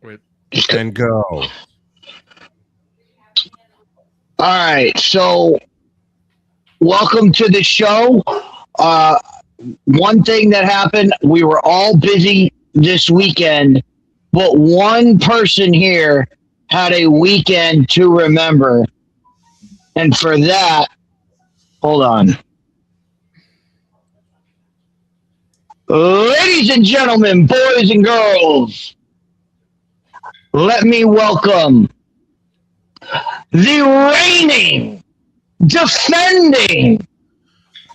And go. All right, so welcome to the show. One thing that happened, we were all busy this weekend, but one person here had a weekend to remember. And for that, hold on. Ladies and gentlemen, boys and girls, let me welcome the reigning, defending,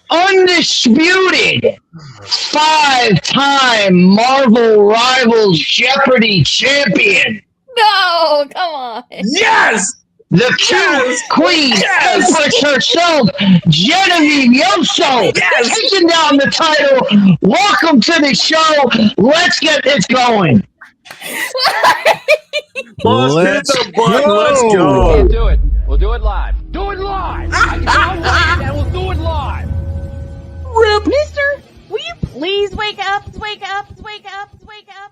undisputed, 5-time Marvel Rivals Jeopardy champion. No, come on. Yes! The cute queen, Empress herself, Genevieve Yoso, taking down the title. Welcome to the show. Let's get this going. Let's hit the button. Let's go. Can't do it. We'll do it live. Do it live. I can download it and we'll do it live. Rip. Mister, will you please wake up? Wake up, wake up, wake up, wake up.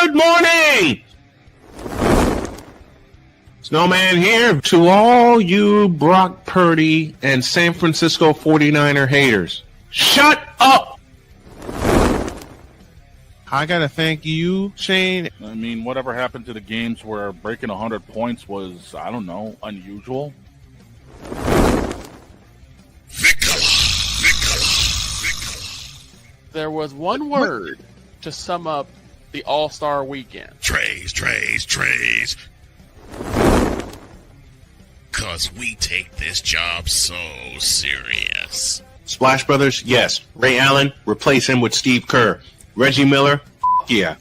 Good morning! Snowman here to all you Brock Purdy and San Francisco 49er haters. Shut up! I gotta thank you, Shane. I mean, whatever happened to the games where breaking 100 points was, I don't know, unusual? There was one word to sum up the All-Star weekend. Trays. Cause we take this job so serious. Splash Brothers, yes. Ray Allen, replace him with Steve Kerr. Reggie Miller, yeah.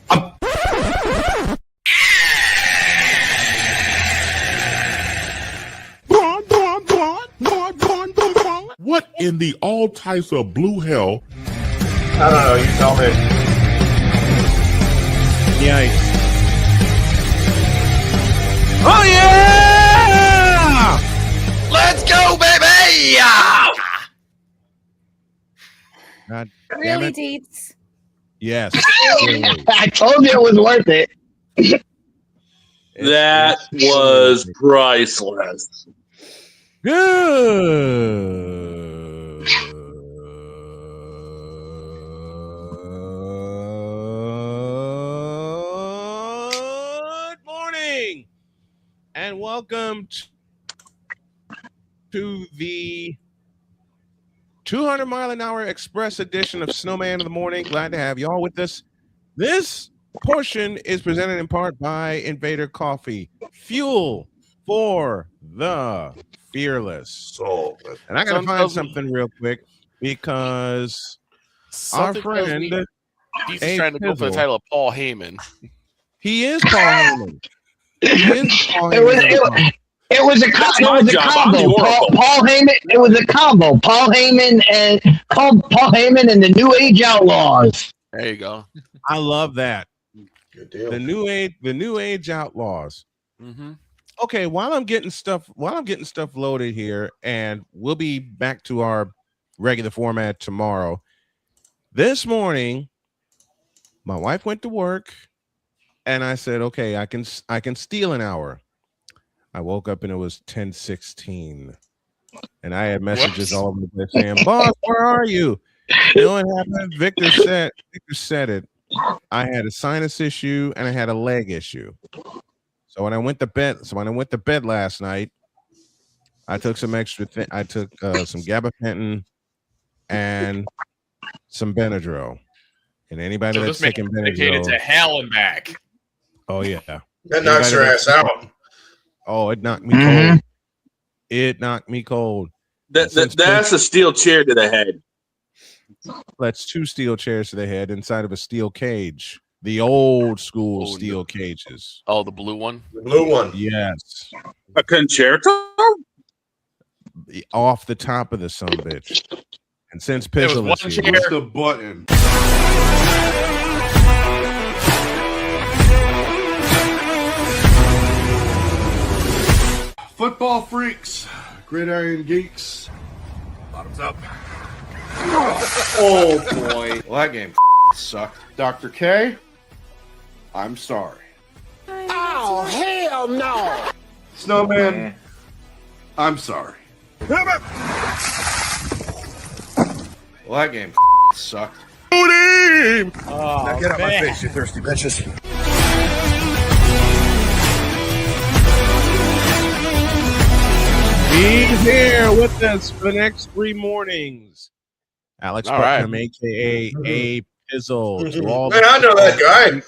What in the all types of blue hell? I don't know. You tell me. Yikes. Oh, yeah! Let's go, baby! God damn Really, it. Deets? Yes. I told you it was worth it. That was priceless. Good morning, and welcome to the 200-mile-an-hour express edition of Snowman in the Morning. Glad to have y'all with us. This portion is presented in part by Invader Coffee, fuel for the fearless. And I gotta find something real quick because our friend He's trying to go for the title of Paul Heyman. He is Paul Heyman. It was a combo. Paul Heyman. It was a combo. Paul Heyman and the New Age Outlaws. There you go. I love that. Good deal. The New Age Outlaws. Mm-hmm. Okay, while I'm getting stuff loaded here, and we'll be back to our regular format tomorrow. This morning, my wife went to work, and I said, "Okay, I can steal an hour." I woke up and it was 10:16, and I had messages all over the place saying, "Boss, where are you?" You know what happened? Victor said it. I had a sinus issue and I had a leg issue. So when I went to bed last night, I took some extra. I took some gabapentin and some Benadryl. And anybody that's taking Benadryl, to hell and back. oh yeah, That knocks your ass out. Oh, it knocked me cold. It knocked me cold. That's a steel chair to the head. That's 2 steel chairs to the head inside of a steel cage. The old school steel cages. Oh, the blue one? The blue one. Yes. A concerto? Off the top of the sumbitch. And since Pizzle is here, Push the button. Football freaks, gridiron geeks. Bottoms up. Oh boy. Well, that game sucked. Dr. K, I'm sorry. Oh, hell no! Snowman, I'm sorry. Well, that game sucked. Now get out my face, you thirsty bitches. He's here with us for the next 3 mornings. Alex Putnam, aka A Pizzle. To all Man, I know that guy.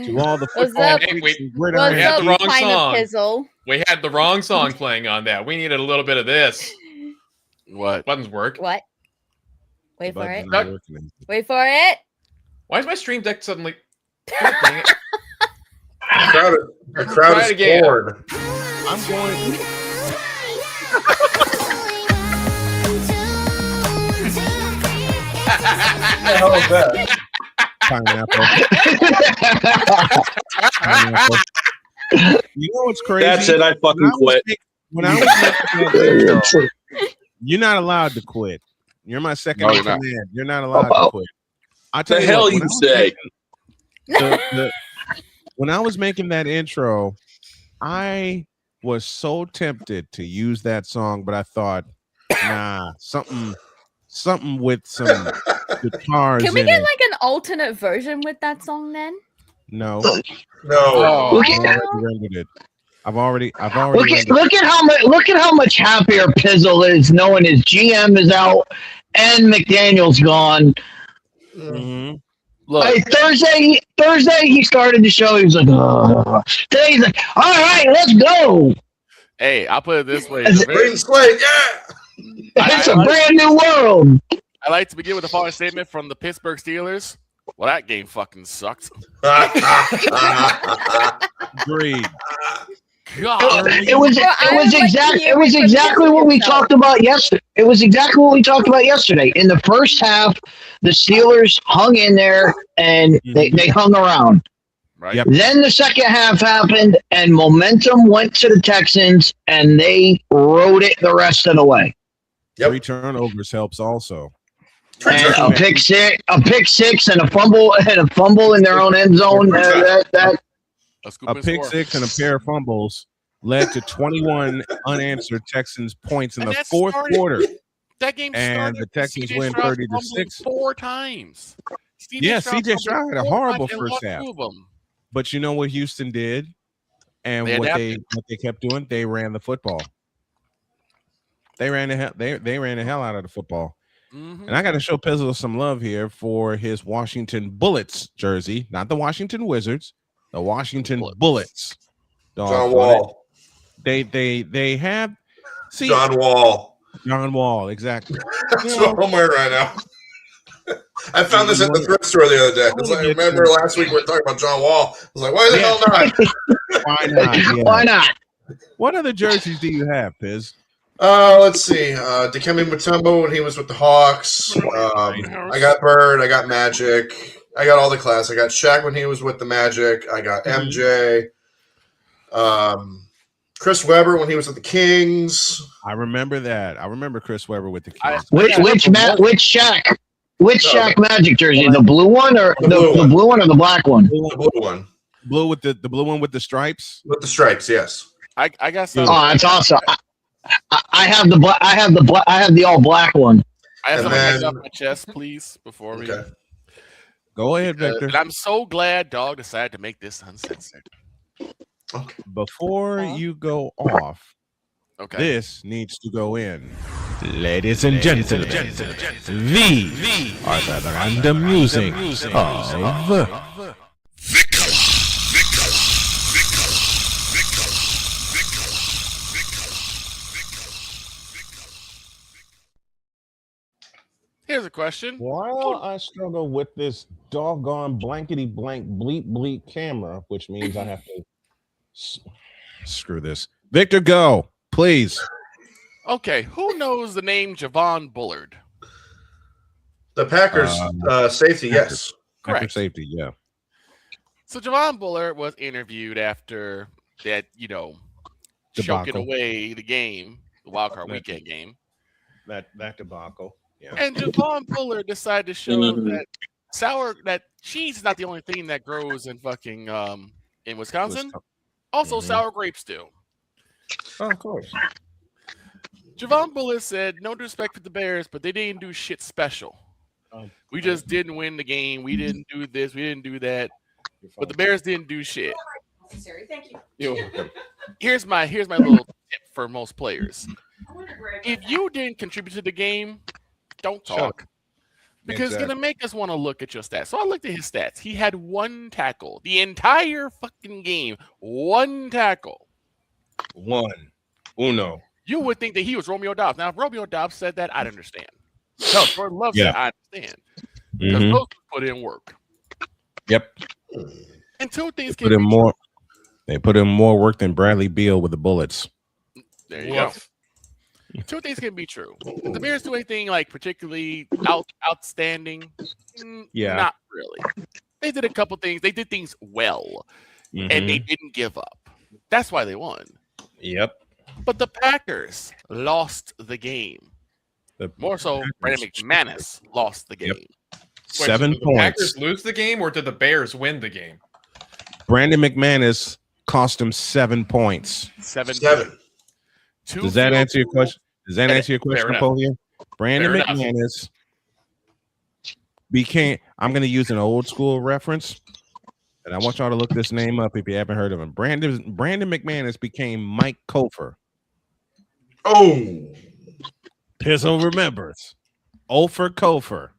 To all the football freaks and We gridiron had the geeks. wrong song. Pizzle. We had the wrong song playing on that. We needed a little bit of this. What? Buttons work. What? Wait for it. Buttons are working. Wait for it. Why is my stream deck suddenly? God dang it. The crowd Try is it again. bored. I'm going. What the hell is that? Pineapple. You know what's crazy? That's it. I fucking quit. When I was making that video, you're not allowed to quit. You're my second in command. You're not allowed to quit. I tell The you hell what, you say? When I was making that intro, I was so tempted to use that song, but I thought, nah, something with some guitars. Can we in get it. like an alternate version with that song then? No. No. Look I've at, already rendered it. I've already look at how much happier Pizzle is knowing his GM is out and McDaniel's gone. Mm-hmm. Look, Hey, Thursday he started the show. He was like, "Ugh." Today he's like, all right, let's go. hey, I'll put it this way. Green slate, yeah. It's a brand new world. I like to begin with a following statement from the Pittsburgh Steelers. Well, that game fucking sucked. Agreed. God. It was exactly what we talked about yesterday. It was exactly what we talked about yesterday. In the first half, the Steelers hung in there and they hung around. Right. Yep. Then the second half happened and momentum went to the Texans and they rode it the rest of the way. Yep. 3 turnovers helps also. And a pick six, and a fumble in their own end zone. A pick six and a pair of fumbles led to 21 unanswered Texans points in the fourth quarter. That game and started the Texans CJ win Stroud 30-6. 4 times. CJ Stroud had a horrible first half. 2 of them. But you know what Houston did, and They what adapted. they kept doing? They ran the football. They ran the hell out of the football. Mm-hmm. And I got to show Pizzle some love here for his Washington Bullets jersey, not the Washington Wizards, the Washington Bullets. John Wall. They have John Wall, exactly. That's what I'm wearing right now. I found this at the thrift store the other day. It's like, remember last week we were talking about John Wall. I was like, why the hell not? Why not? Yeah. Why not? What other jerseys do you have, Piz? Let's see. Dikembe Mutombo when he was with the Hawks. I got Bird. I got Magic. I got all the class. I got Shaq when he was with the Magic. I got MJ. Chris Webber when he was with the Kings. I remember that. I remember Chris Webber with the Kings. Which Shaq? Which Shaq Magic jersey? The blue one or the blue one or the black one? The blue one. Blue with the blue one with the stripes. With the stripes, yes. I got some. Oh, that's awesome. I have the black. I have the all black one. I have And something then- on my chest, please, before we. Okay. Go ahead, Victor. And I'm so glad Dog decided to make this uncensored. Okay. Before you go off, Okay. this needs to go in. Ladies and gentlemen, the are the random music of Here's a question. While I struggle with this doggone blankety blank bleep bleep camera, which means I have to screw this. Victor, go, please. Okay, who knows the name Javon Bullard? The Packers safety, yes. Packer Correct. safety, yeah. So Javon Bullard was interviewed after that, choking Debacle. away the game, the wild card weekend game. That debacle. Yeah. And Javon Bullard decided to show that cheese is not the only thing that grows in fucking in Wisconsin. Also, sour grapes do. Oh, of course. Javon Bullard said, "No disrespect for the Bears, but they didn't do shit special. We just didn't win the game. We didn't do this. We didn't do that. But the Bears didn't do shit." Necessary. Thank you. You're welcome. Here's my little tip for most players. If you didn't contribute to the game, don't talk. Because it's going to make us want to look at your stats. So I looked at his stats. He had 1 tackle. The entire fucking game. 1 tackle. 1. Uno. You would think that he was Romeo Dobbs. Now, if Romeo Dobbs said that, I'd understand. No, Jordan Love said I understand. Because both put in work. Yep. And 2 things They put in more work than Bradley Beal with the Bullets. There you go. 2 things can be true. Did the Bears do anything like particularly outstanding? Not really. They did a couple things. They did things well, and they didn't give up. That's why they won. Yep. But the Packers lost the game. More so, Brandon McManus lost the game. Yep. 7 did the points. Packers lose the game, or did the Bears win the game? Brandon McManus cost him 7 points. 7. Does that answer your question? Does that answer your question, Napoleon? Brandon Fair McManus became. I'm going to use an old school reference, and I want y'all to look this name up if you haven't heard of him. Brandon McManus became Mike Kofer. Oh, Pizzle remembers. Ofer Kofer.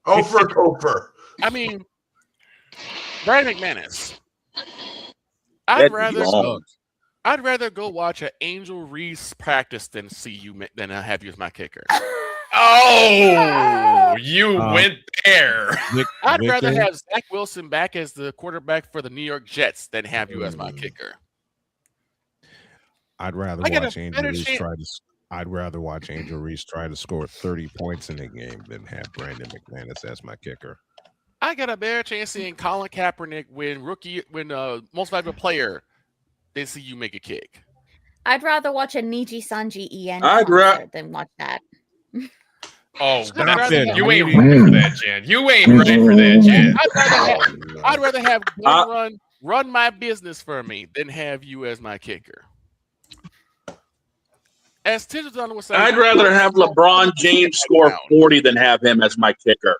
I mean, Brandon McManus. I'd rather go watch an Angel Reese practice than have you as my kicker. Oh, you went there. I'd rather have Zach Wilson back as the quarterback for the New York Jets than have you as my kicker. I'd rather watch Angel Reese try to score 30 points in a game than have Brandon McManus as my kicker. I got a better chance seeing Colin Kaepernick win most valuable player than see you make a kick. I'd rather watch a Niji Sanji EN than watch that. Oh, you ain't ready for that, Jen. You ain't ready for that, Jen. I'd rather have Glenn run my business for me than have you as my kicker. As Tizzleton was saying, I'd rather have LeBron James score 40 than have him as my kicker.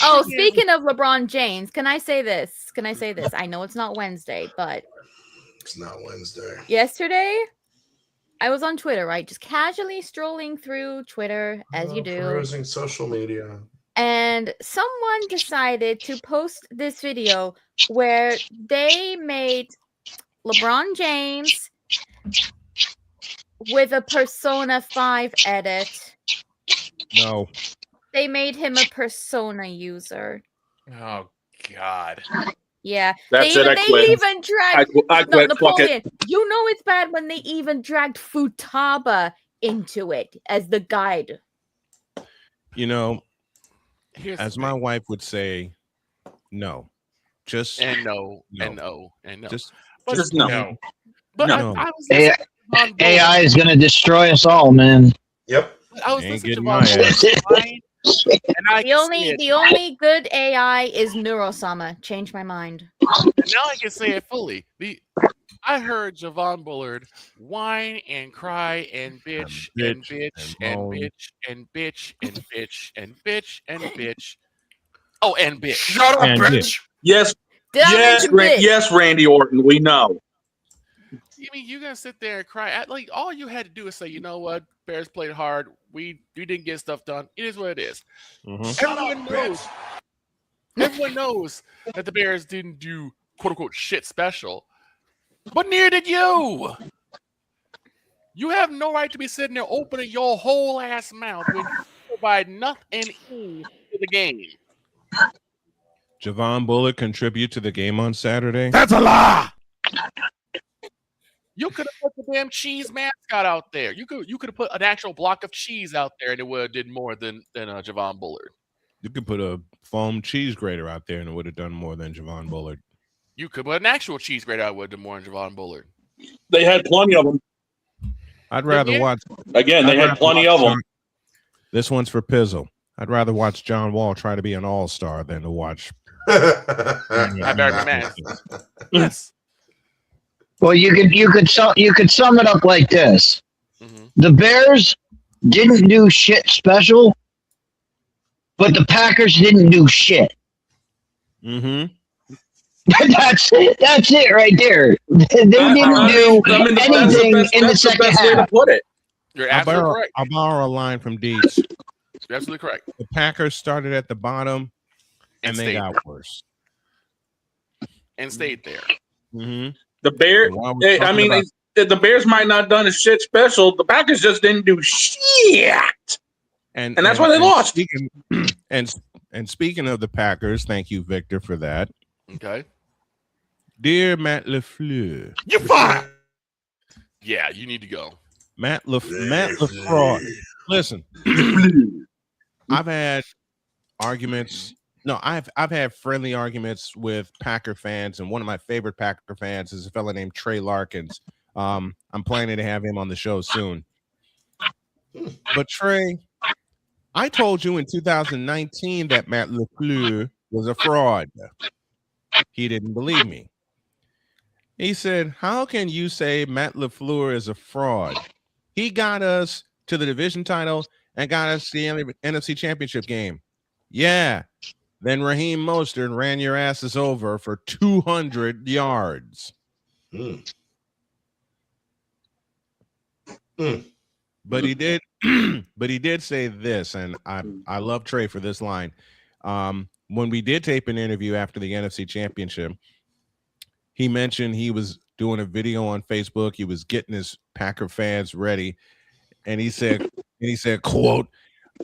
Oh, speaking of LeBron James, can I say this? I know it's not Wednesday, but it's not Wednesday. Yesterday, I was on Twitter, right? Just casually strolling through Twitter, as you do. Perusing social media. And someone decided to post this video where they made LeBron James with a Persona 5 edit. No. They made him a Persona user. Oh, God. Yeah. That's they it. I quit. even dragged I quit. Napoleon. You know it's bad when they even dragged Futaba into it as the guide. You know, as my wife would say, no. Just no. Just no. But no. I was AI is going to destroy us all, man. Yep. I was Ain't listening to getting my ass. The only good AI is Neurosama. Change my mind. And now I can say it fully. I heard Javon Bullard whine and cry and bitch and bitch and bitch and bitch and bitch and bitch and bitch. Oh, and bitch. Shut up, bitch. Yes. Yes, Randy Orton. We know. I mean, you're gonna sit there and cry. Like all you had to do is say, you know what, Bears played hard. We didn't get stuff done. It is what it is. Everyone knows that the Bears didn't do quote unquote shit special, but neither did you. You have no right to be sitting there opening your whole ass mouth when you provide nothing to the game. Javon Bullard contribute to the game on Saturday? That's a lie. You could have put the damn cheese mascot out there. You could have put an actual block of cheese out there, and it would have did more than Javon Bullard. You could put a foam cheese grater out there, and it would have done more than Javon Bullard. You could put an actual cheese grater out, would have done more than Javon Bullard. They had plenty of them. I'd rather watch. Again, they had plenty of them. This one's for Pizzle. I'd rather watch John Wall try to be an all-star than to watch American Man. Yes. Well, you could sum it up like this: the Bears didn't do shit special, but the Packers didn't do shit. Mm-hmm. That's it right there. They didn't do anything in the second half. Way to put it. You're absolutely correct. I'll borrow a line from Deeds. You're absolutely correct. The Packers started at the bottom, and they got worse. And stayed there. Mm-hmm. The Bears, the Bears might not have done a shit special. The Packers just didn't do shit. And that's why they lost. And speaking of the Packers, thank you, Victor, for that. Okay. Dear Matt LaFleur. You're fine. Yeah, you need to go. Matt LaFleur. Listen, I've had arguments. No, I've had friendly arguments with Packer fans, and one of my favorite Packer fans is a fellow named Trey Larkins. I'm planning to have him on the show soon. But Trey, I told you in 2019 that Matt LaFleur was a fraud. He didn't believe me. He said, "How can you say Matt LaFleur is a fraud? He got us to the division title and got us the NFC Championship game. Yeah. Then Raheem Mostert ran your asses over for 200 yards." But he did say this, and I love Trey for this line. When we did tape an interview after the NFC Championship, he mentioned he was doing a video on Facebook. He was getting his Packer fans ready, and he said, quote,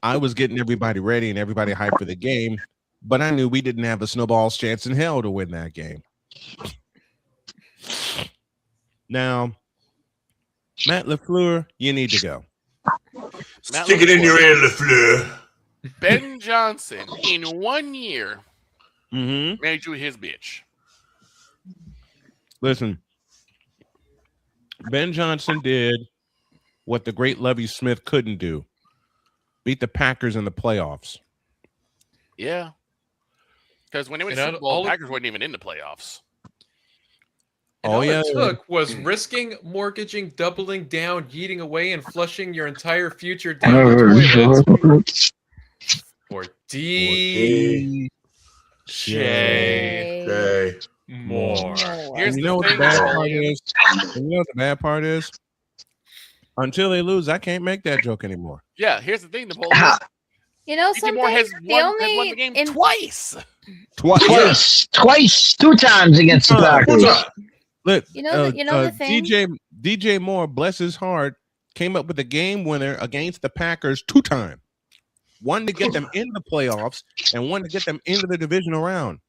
"I was getting everybody ready and everybody hyped for the game, but I knew we didn't have a snowball's chance in hell to win that game." Now, Matt LaFleur, you need to go. Stick it in your ear, LaFleur. Ben Johnson, in 1 year, made you his bitch. Listen, Ben Johnson did what the great Lovie Smith couldn't do: beat the Packers in the playoffs. Yeah. Because when they went to the Super Bowl, the Packers weren't even in the playoffs. All it took was risking, mortgaging, doubling down, yeeting away, and flushing your entire future down the toilet for DJ Moore. You know what the bad part is? You know what the bad part is? Until they lose, I can't make that joke anymore. Yeah, here's the thing, Napoleon. You know DJ something? Moore has won the game twice. Twice, 2 times against the Packers. Look, the thing? DJ Moore, bless his heart, came up with a game winner against the Packers 2 times. One to get them in the playoffs and one to get them into the divisional round.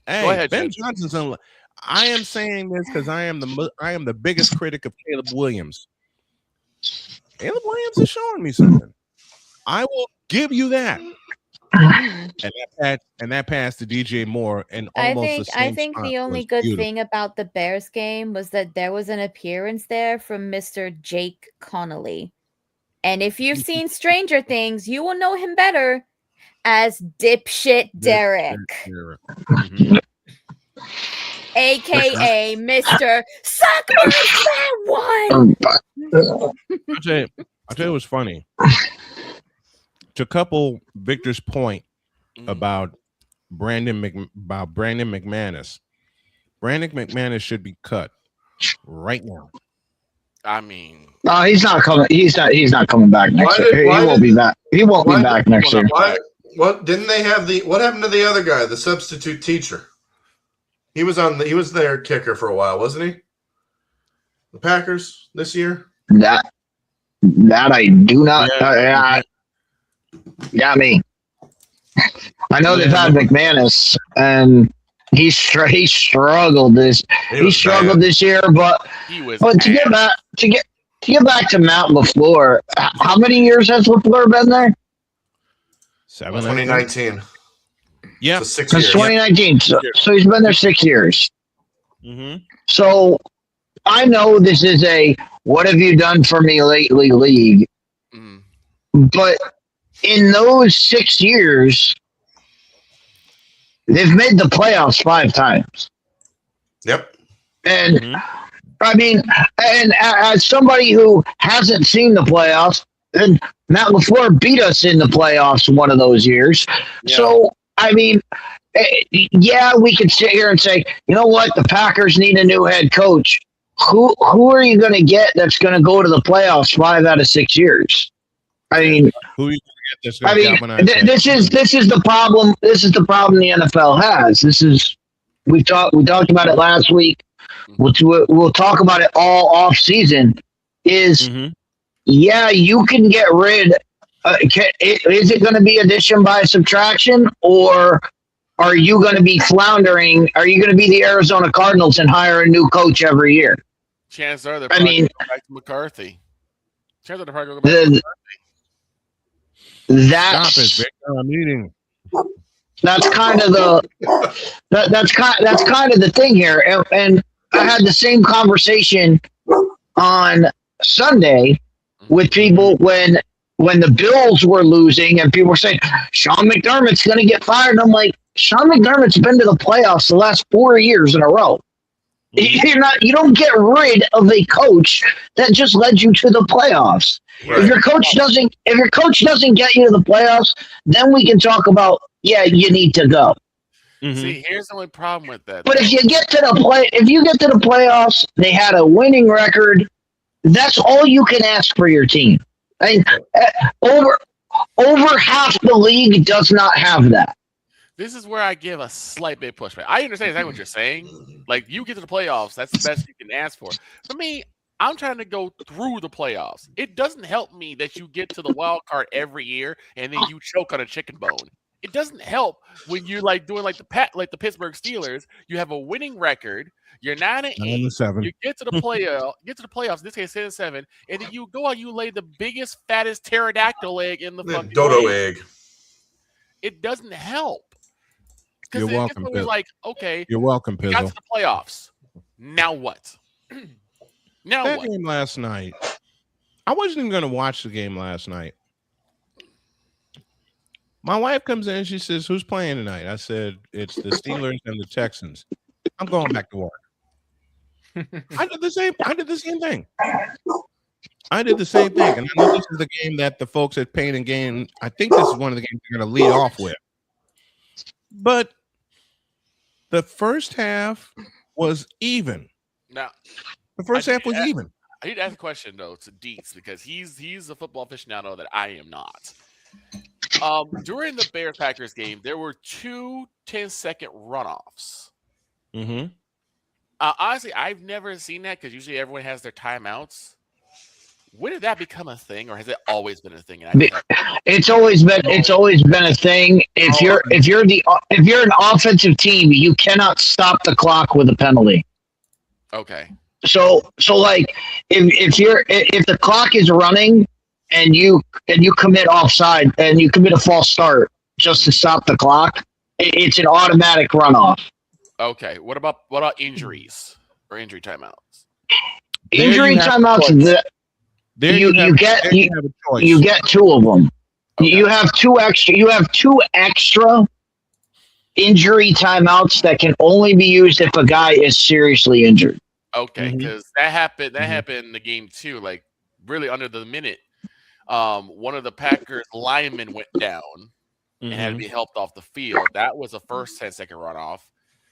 Hey, Go ahead, Ben Judge. Johnson's I am saying this because I am the biggest critic of Caleb Williams. Caleb Williams is showing me something. I will give you that. And that pass to DJ Moore, and almost I think the only good thing about the Bears game was that there was an appearance there from Mr. Jake Connolly. And if you've seen Stranger Things, you will know him better as Dipshit Derek. AKA Mr. Suck My Fat One. I'll tell you what's funny. To couple Victor's point about Brandon McManus. Brandon McManus should be cut right now. I mean, no, he's not coming. He's not coming back next year. He won't be back. He won't be back next year. What didn't they have what happened to the other guy, the substitute teacher? He was their kicker for a while, wasn't he? The Packers this year? That I do not. Got me. I know they've had McManus, and he struggled this. He struggled this year, but to get back to Matt LaFleur, how many years has LaFleur been there? 2019. Yeah, so 6 since years. 2019. So he's been there 6 years. Mm-hmm. So I know this is a what have you done for me lately league, but in those 6 years, they've made the playoffs 5 times. Yep. And I mean, and as somebody who hasn't seen the playoffs, and Matt LaFleur beat us in the playoffs one of those years. Yeah. So, I mean, yeah, we could sit here and say, you know what, the Packers need a new head coach. Who are you going to get that's going to go to the playoffs 5 out of 6 years? I mean, who are you going to get? I mean, this is the problem. This is the problem the NFL has. We talked about it last week. We'll talk about it all off season. Yeah, you can get rid. Is it going to be addition by subtraction, or are you going to be floundering? Are you going to be the Arizona Cardinals and hire a new coach every year? Chances are they're probably going to go back to McCarthy. Chances are they're probably going to go back to McCarthy. Stop it, Victor. I'm eating. That's kind of that's kind of the thing here, and I had the same conversation on Sunday with people when the Bills were losing, and people were saying Sean McDermott's going to get fired. And I'm like, Sean McDermott's been to the playoffs the last 4 years in a row. You don't get rid of a coach that just led you to the playoffs. Right. If your coach doesn't get you to the playoffs, then we can talk about, yeah, you need to go. See, here's the only problem with that. But if you get to the playoffs, they had a winning record. That's all you can ask for your team. I mean, over half the league does not have that. This is where I give a slight bit pushback. I understand exactly what you're saying. Like, you get to the playoffs, that's the best you can ask for. For me, I'm trying to go through the playoffs. It doesn't help me that you get to the wild card every year and then you choke on a chicken bone. It doesn't help when you're doing like the Pittsburgh Steelers. You have a winning record. You're 9-8. You get to the playoffs. In this case, 10-7, and then you go out. You lay the biggest, fattest pterodactyl egg in the fucking dodo egg. It doesn't help. You're welcome. Like, okay, you're welcome. Pizzle. Got to the playoffs. Now what? That game last night. I wasn't even going to watch the game last night. My wife comes in and she says, "Who's playing tonight?" I said, "It's the Steelers and the Texans." I'm going back to work. I did the same thing. And I know this is the game that the folks at Pain and Gain, I think this is one of the games they're going to lead off with. But the first half was even. Now, the first half was even. I need to ask a question though to Dietz because he's a football aficionado that I am not. During the Bears-Packers game, there were 2 10-second runoffs. Honestly, I've never seen that because usually everyone has their timeouts. When did that become a thing, or has it always been a thing? It's always been a thing. If you're an offensive team, you cannot stop the clock with a penalty. Okay. So like if the clock is running and you commit offside and you commit a false start just to stop the clock, it's an automatic runoff. Okay. What about injuries or injury timeouts? Injury timeouts. You get 2 of them. Okay. You have 2 extra injury timeouts that can only be used if a guy is seriously injured. Okay, because that happened in the game too. Like really under the minute, one of the Packers linemen went down and had to be helped off the field. That was the first 10-second runoff.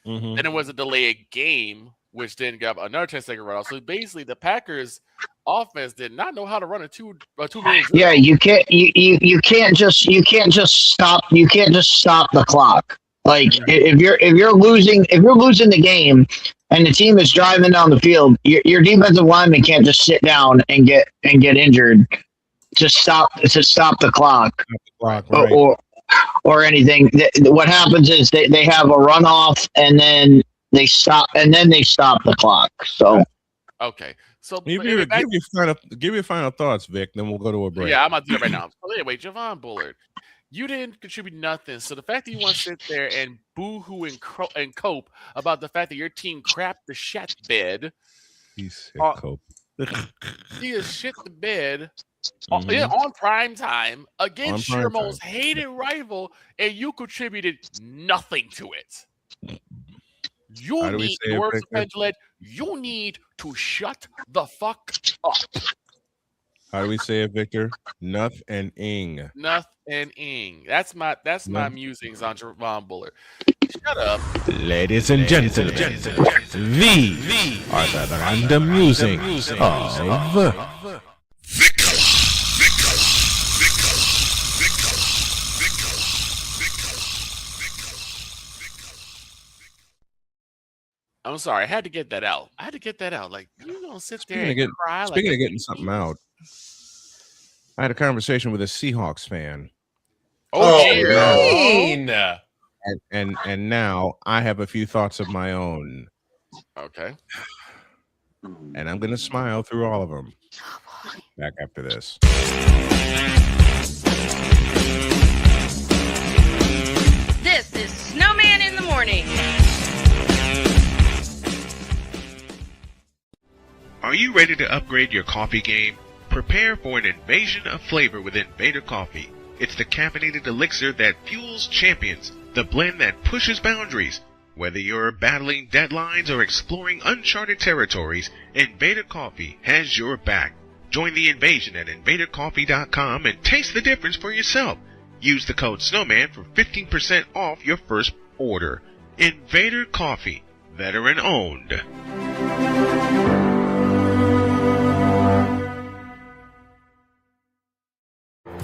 Then it was a delayed game, which then got another 10-second runoff. So basically, the Packers offense did not know how to run a two-minute drill. Yeah, you can't just stop the clock. Like if you're losing the game and the team is driving down the field, your defensive lineman can't just sit down and get injured to stop the clock, right. or anything. What happens is they have a runoff and then they stop the clock. So okay. So give your final thoughts, Vic. Then we'll go to a break. Yeah, I'm about to do it right now. So anyway, Javon Bullard, you didn't contribute nothing. So the fact that you want to sit there and boo-hoo and cope about the fact that your team crapped the shat bed He said cope. He is shit the bed on prime time against your most hated rival, and you contributed nothing to it. You need the words of Pendulette. You need to shut the fuck up. How do we say it, Victor? Nuth and ing. Nuth and ing. That's my musings on Javon Bullard. Shut up. Ladies and gentlemen, the are the random musings of I'm sorry, I had to get that out. Like, you gonna sit there and cry? Speaking of getting something out, I had a conversation with a Seahawks fan. And now I have a few thoughts of my own. Okay. And I'm gonna smile through all of them. Back after this. This is Snowman in the Morning. Are you ready to upgrade your coffee game? Prepare for an invasion of flavor with Invader Coffee. It's the caffeinated elixir that fuels champions, the blend that pushes boundaries. Whether you're battling deadlines or exploring uncharted territories, Invader Coffee has your back. Join the invasion at invadercoffee.com and taste the difference for yourself. Use the code SNOWMAN for 15% off your first order. Invader Coffee, veteran owned.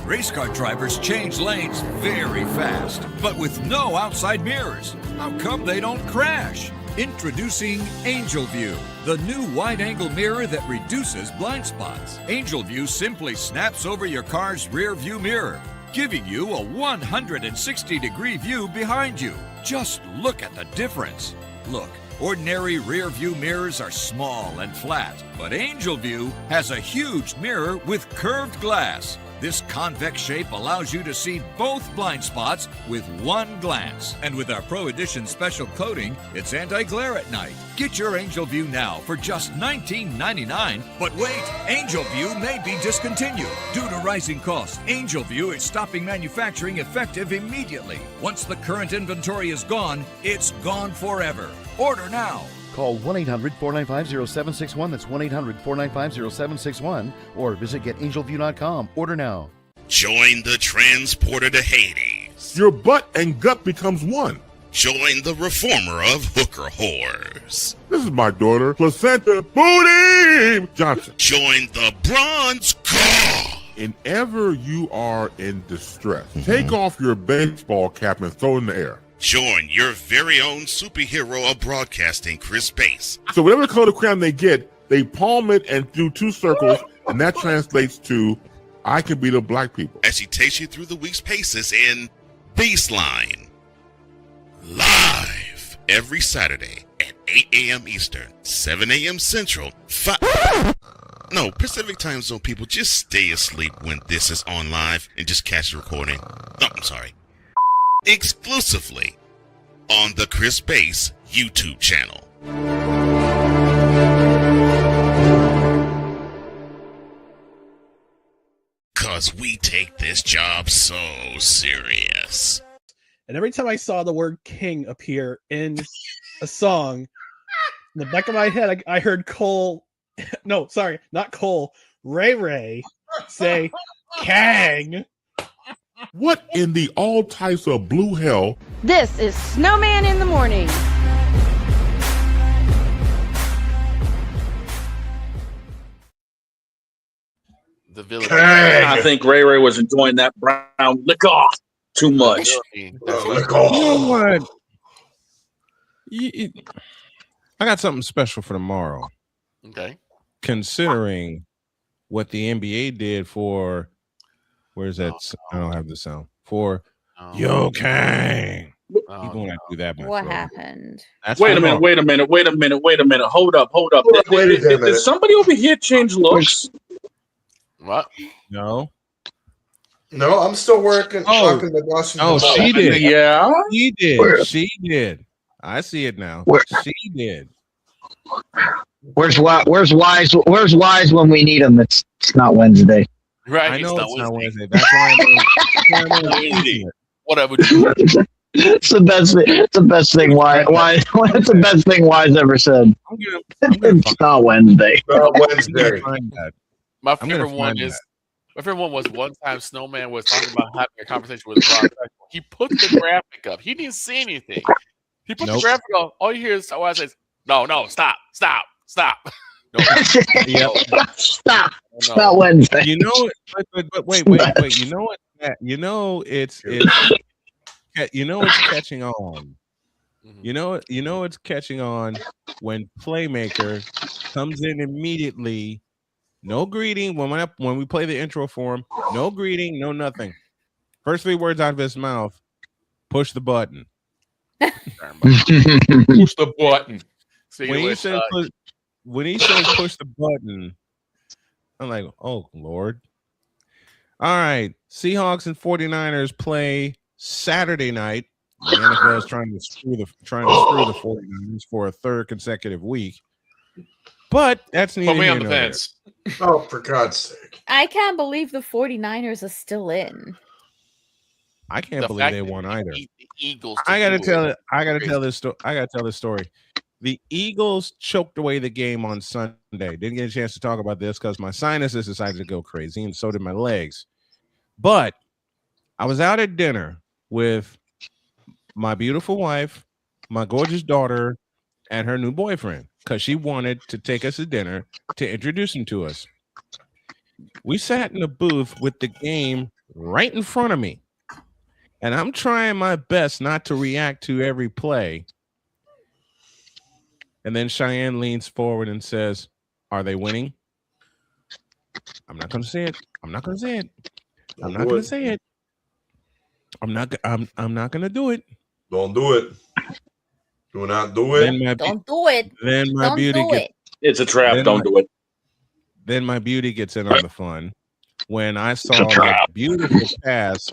Race car drivers change lanes very fast, but with no outside mirrors. How come they don't crash? Introducing Angel View, the new wide-angle mirror that reduces blind spots. Angel View simply snaps over your car's rear view mirror, giving you a 160-degree view behind you. Just look at the difference. Look, ordinary rear view mirrors are small and flat, but Angel View has a huge mirror with curved glass. This convex shape allows you to see both blind spots with one glance. And with our Pro Edition special coating, it's anti-glare at night. Get your Angel View now for just $19.99. But wait, Angel View may be discontinued. Due to rising costs, Angel View is stopping manufacturing effective immediately. Once the current inventory is gone, it's gone forever. Order now. Call 1-800-495-0761. That's 1-800-495-0761. Or visit getangelview.com. Order now. Join the transporter to Hades. Your butt and gut becomes one. Join the reformer of hooker whores. This is my daughter, Placenta Booty Johnson. Join the bronze car. Whenever you are in distress, take off your baseball cap and throw it in the air. Join your very own superhero of broadcasting, Chris Bass. So whatever color crayon they get, they palm it and do two circles, and that translates to, I can beat up black people. As he takes you through the week's paces in Baseline. Live every Saturday at 8 a.m. Eastern, 7 a.m. Central, Pacific Time Zone people, just stay asleep when this is on live and just catch the recording. No, I'm sorry. Exclusively on the Chris Bass YouTube channel. Cause we take this job so serious. And every time I saw the word king appear in a song, in the back of my head, I heard Ray Ray say Kang. What in the all types of blue hell? This is Snowman in the Morning. The villain. I think Ray Ray was enjoying that brown liquor too much. You know what? I got something special for tomorrow. Okay. Considering what the NBA did for, where's that? I don't have the sound for Yo Kang. You don't have to do that. What happened? Wait a minute. Hold up. Did somebody over here change looks? What? No, I'm still working. Talking to Washington. Oh, she did. Yeah, she did. She did. I see it now. She did. Where's Wise? Where's Wise when we need him? It's not Wednesday. Right. I know it's not Wednesday. That's why I'm Whatever. You It's the best thing. It's the best thing. Why? It's the best thing Wise ever said. It's not Wednesday. Wednesday. My favorite one was one time Snowman was talking about having a conversation with Rob. He put the graphic up. He didn't say anything. He put the graphic up. All you hear is Wise says, "No, stop." No. Stop. It's not Wednesday. You know, but wait. You know what? You know it's catching on. You know it's catching on when Playmaker comes in immediately. No greeting when we play the intro for him. No greeting, no nothing. First 3 words out of his mouth: push the button. Push the button. When he says push the button, I'm like, oh Lord. All right, Seahawks and 49ers play Saturday night. The NFL is trying to screw the 49ers for a 3rd consecutive week. But that's neither Put me here on the nor there. fence. Oh, for God's sake. I can't believe the 49ers are still in. I can't believe they won either. The Eagles. I gotta tell this story. The Eagles choked away the game on Sunday. Didn't get a chance to talk about this because my sinuses decided to go crazy, and so did my legs. But I was out at dinner with my beautiful wife, my gorgeous daughter, and her new boyfriend because she wanted to take us to dinner to introduce him to us. We sat in a booth with the game right in front of me, and I'm trying my best not to react to every play. And then Cheyenne leans forward and says, "Are they winning?" I'm not going to say it. I'm not going to say it. I'm not going to say it. I'm not going to do it. Don't do it. Do not do it. Don't do it. Then my beauty gets. It's a trap. Don't do it. Then my beauty gets in on the fun when I saw that beautiful pass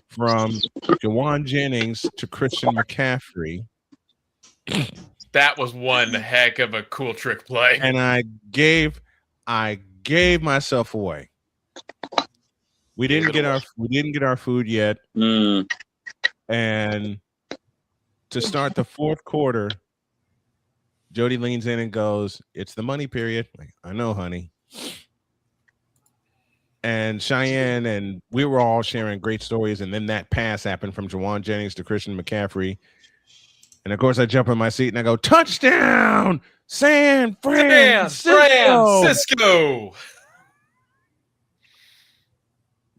from Jawan Jennings to Christian McCaffrey. That was one heck of a cool trick play. And I gave myself away. We didn't get our food yet. And to start the 4th quarter, Jody leans in and goes, "It's the money period." Like, I know, honey. And Cheyenne and we were all sharing great stories. And then that pass happened from Jawan Jennings to Christian McCaffrey. And of course, I jump in my seat and I go, "Touchdown, San Francisco!"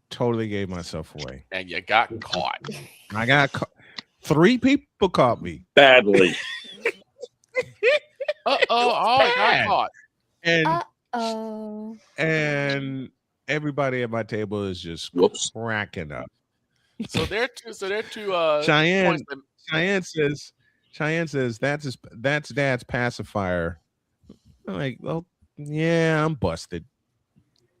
Totally gave myself away. And you got caught. I got caught. 3 people caught me badly. I got caught. And everybody at my table is just cracking up. So they're two. Cheyenne says that's Dad's pacifier. I'm like, well, yeah, I'm busted.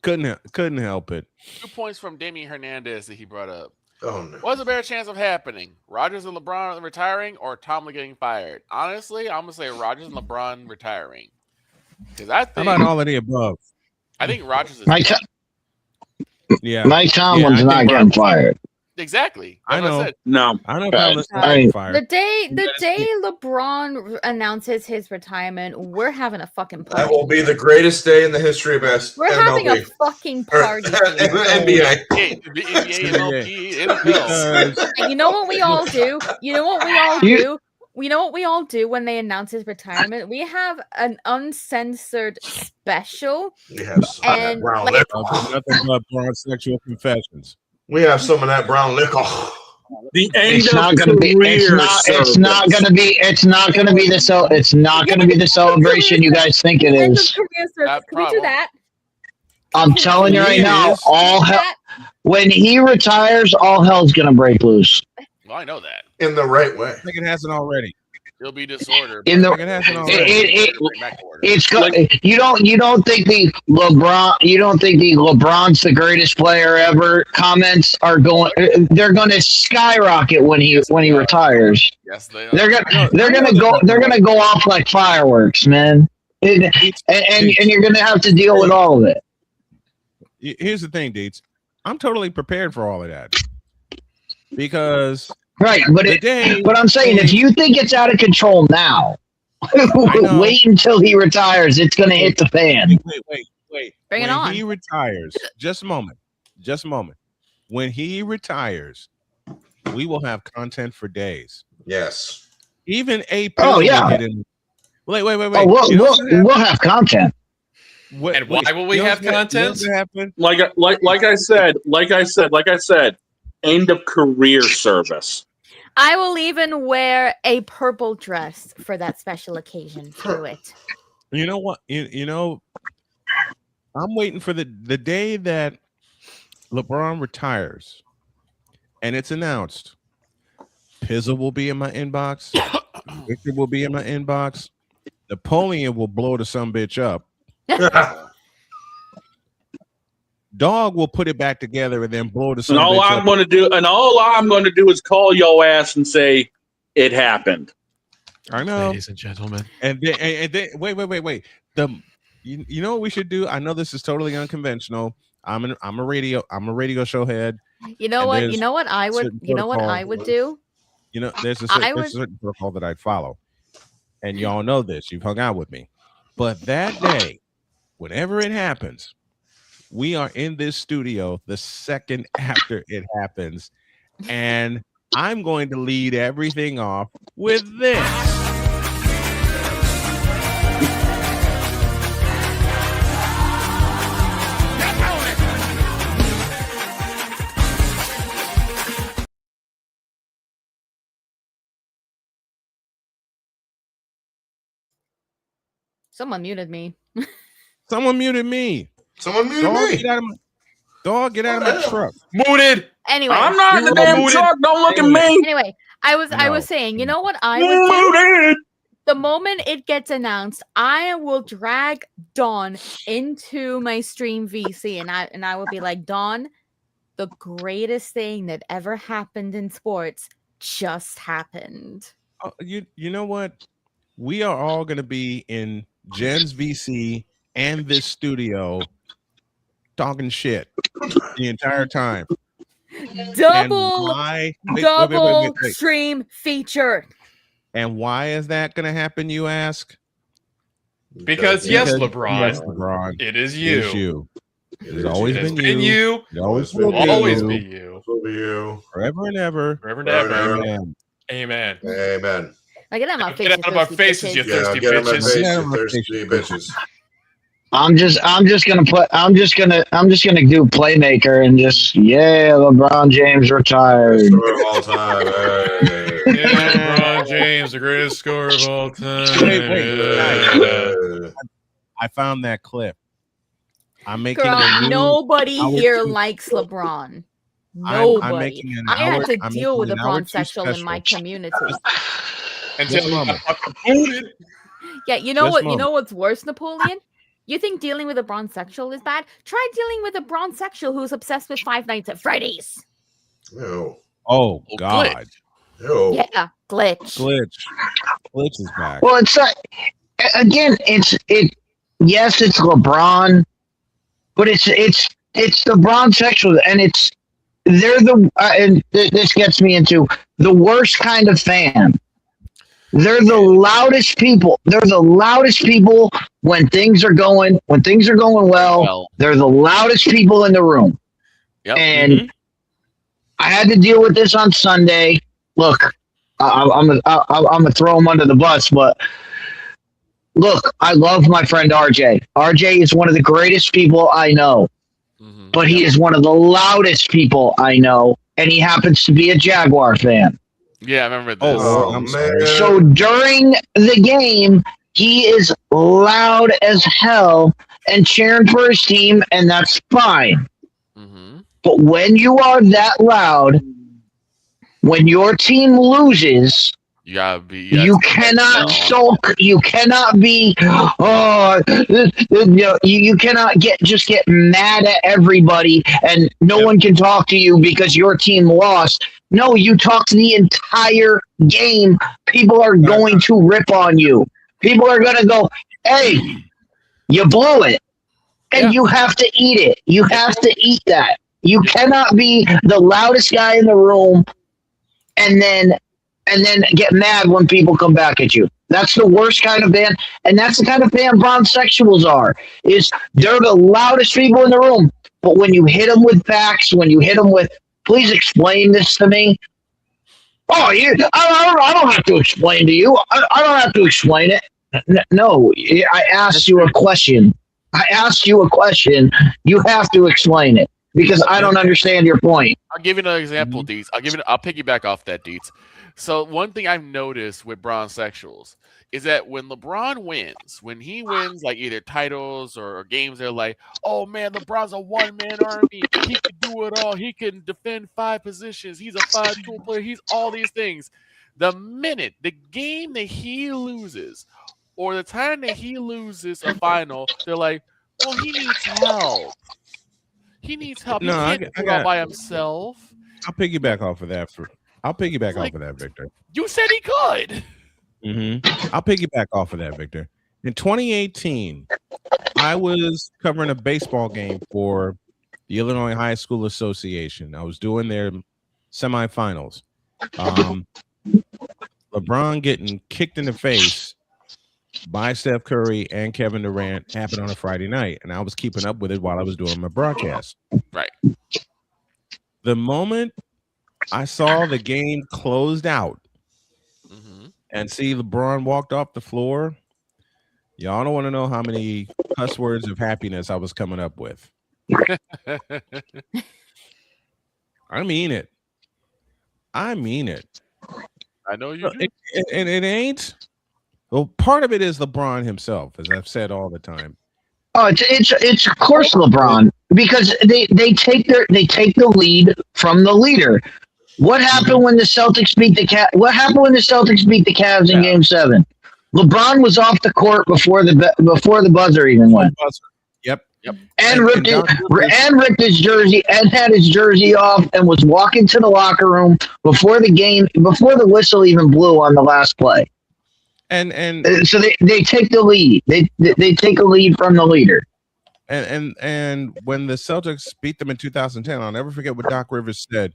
Couldn't help it. 2 points from Damian Hernandez that he brought up. Oh no. What's a better chance of happening? Rodgers and LeBron retiring or Tomlin getting fired? Honestly, I'm gonna say Rodgers and LeBron retiring. Because I think how about all of the above? I think Rodgers is Mike Tomlin's not getting fired. Exactly. I know. I know fired. The day LeBron announces his retirement, we're having a fucking party. That will be the greatest day in the history of MLB. We're having a fucking party. NBA. And you know what we all do? You know what we all do when they announce his retirement? We have an uncensored special. We have some brown liquor. Nothing but broad sexual confessions. We have some of that brown liquor. The end It's of not going to be. It's not going to be. It's not going to be the so. It's not going to be the celebration you guys think it is. Can we do that? I'm telling you right now, all hell. When he retires, all hell's going to break loose. Well, I know that. In the right way. I think it hasn't already. It'll be disorder. It's good. You don't think the LeBron's the greatest player ever? Comments are going. They're going to skyrocket when he retires. Yes, they are. They're gonna go off like fireworks, man. and you're going to have to deal with all of it. Here's the thing, Deets. I'm totally prepared for all of that because right. But I'm saying if you think it's out of control now, wait until he retires. It's going to hit the fan. Wait. Bring it on. on. He retires. Just a moment. When he retires, we will have content for days. Yes. Even AP. Oh yeah. Will get in. Wait. Oh, we'll have content. And why will we have content? Like I said, end of career service. I will even wear a purple dress for that special occasion. Do it. You know what? You know, I'm waiting for the day that LeBron retires, and it's announced. Pizza will be in my inbox. Victor will be in my inbox. Napoleon will blow the sumbitch up. Dog will put it back together and then blow the sumbitch up. All I'm going to do is call your ass and say it happened. I know, ladies and gentlemen. And then wait. You know what we should do? I know this is totally unconventional. I'm a radio show head. You know what? I would do. You know, there's a certain protocol that I'd follow, and y'all know this. You've hung out with me, but that day, whenever it happens, we are in this studio the second after it happens, and I'm going to lead everything off with this. Someone muted me. Someone muted me. Dog, get out of my truck. Muted. Anyway, I'm not in the damn truck. Don't look at me. Anyway, I was saying, you know what I would do? The moment it gets announced, I will drag Dawn into my stream VC, and I will be like, Dawn, the greatest thing that ever happened in sports just happened. Oh, you know what? We are all going to be in Jen's VC and this studio talking shit the entire time. Double stream feature. And why is that going to happen, you ask? Because yes, LeBron. It is you. It is you. It has always been you. It always will always be you. Will be you. Forever and ever. Forever and ever. Amen. Amen. Amen. Like, get out of my face. Get out of our faces, you thirsty bitches. I'm just gonna do playmaker and just LeBron James retired. All time. LeBron James, the greatest scorer of all time. I found that clip. I'm making nobody here likes LeBron. Nobody. I had to deal with a bronsexual in my community. Yeah, you know what? You know what's worse, Napoleon? You think dealing with a bronsexual is bad? Try dealing with a bronsexual who's obsessed with Five Nights at Freddy's. Ew. Oh God. Ew. Yeah, glitch is back. Well, it's like again, yes, it's LeBron, but it's the bronsexual, and they're the and this gets me into the worst kind of fan. They're the loudest people. They're the loudest people when things are going well. They're the loudest people in the room. Yep. And I had to deal with this on Sunday. Look, I'm gonna throw him under the bus, but look, I love my friend RJ. RJ is one of the greatest people I know, but he is one of the loudest people I know, and he happens to be a Jaguar fan. Yeah, I remember this. Oh, man. So during the game, he is loud as hell and cheering for his team, and that's fine. But when you are that loud, when your team loses, you cannot sulk. You cannot be. You cannot get mad at everybody, and no one can talk to you because your team lost. No, you talk to the entire game. People are going to rip on you. People are going to go, Hey, you blow it, and you have to eat it. You have to eat that. You cannot be the loudest guy in the room, and then get mad when people come back at you. That's the worst kind of band, and that's the kind of band Bronsexuals are. Is they're the loudest people in the room, but when you hit them with facts, when you hit them with, please explain this to me. Oh, I don't have to explain to you. I don't have to explain it. No, I asked you a question. I asked you a question. You have to explain it because I don't understand your point. I'll give you another example, Deets. I'll piggyback off that, Deets. So one thing I've noticed with Bronsexuals is that when LeBron wins, when he wins like either titles or games, they're like, oh man, LeBron's a one-man army. He can do it all. He can defend 5 positions. He's a 5-tool player. He's all these things. The minute, the game that he loses or the time that he loses a final, they're like, well, he needs help. He needs help. He can't do it all by himself. I'll piggyback off of that. Off of that, Victor. You said he could. I'll piggyback off of that, Victor. In 2018, I was covering a baseball game for the Illinois High School Association. I was doing their semifinals. LeBron getting kicked in the face by Steph Curry and Kevin Durant happened on a Friday night, and I was keeping up with it while I was doing my broadcast. Right. The moment I saw the game closed out and see LeBron walked off the floor, y'all don't want to know how many cuss words of happiness I was coming up with. I mean it. I know you do. And it ain't. Well, part of it is LeBron himself, as I've said all the time. Oh, it's of course LeBron, because they take the lead from the leader. What happened when the Celtics beat the Cavs? What happened when the Celtics beat the Cavs in Game 7? LeBron was off the court before the buzzer even went. Yep. And ripped his jersey and had his jersey off and was walking to the locker room before the whistle even blew on the last play. And so they take the lead. They take a lead from the leader. And when the Celtics beat them in 2010, I'll never forget what Doc Rivers said.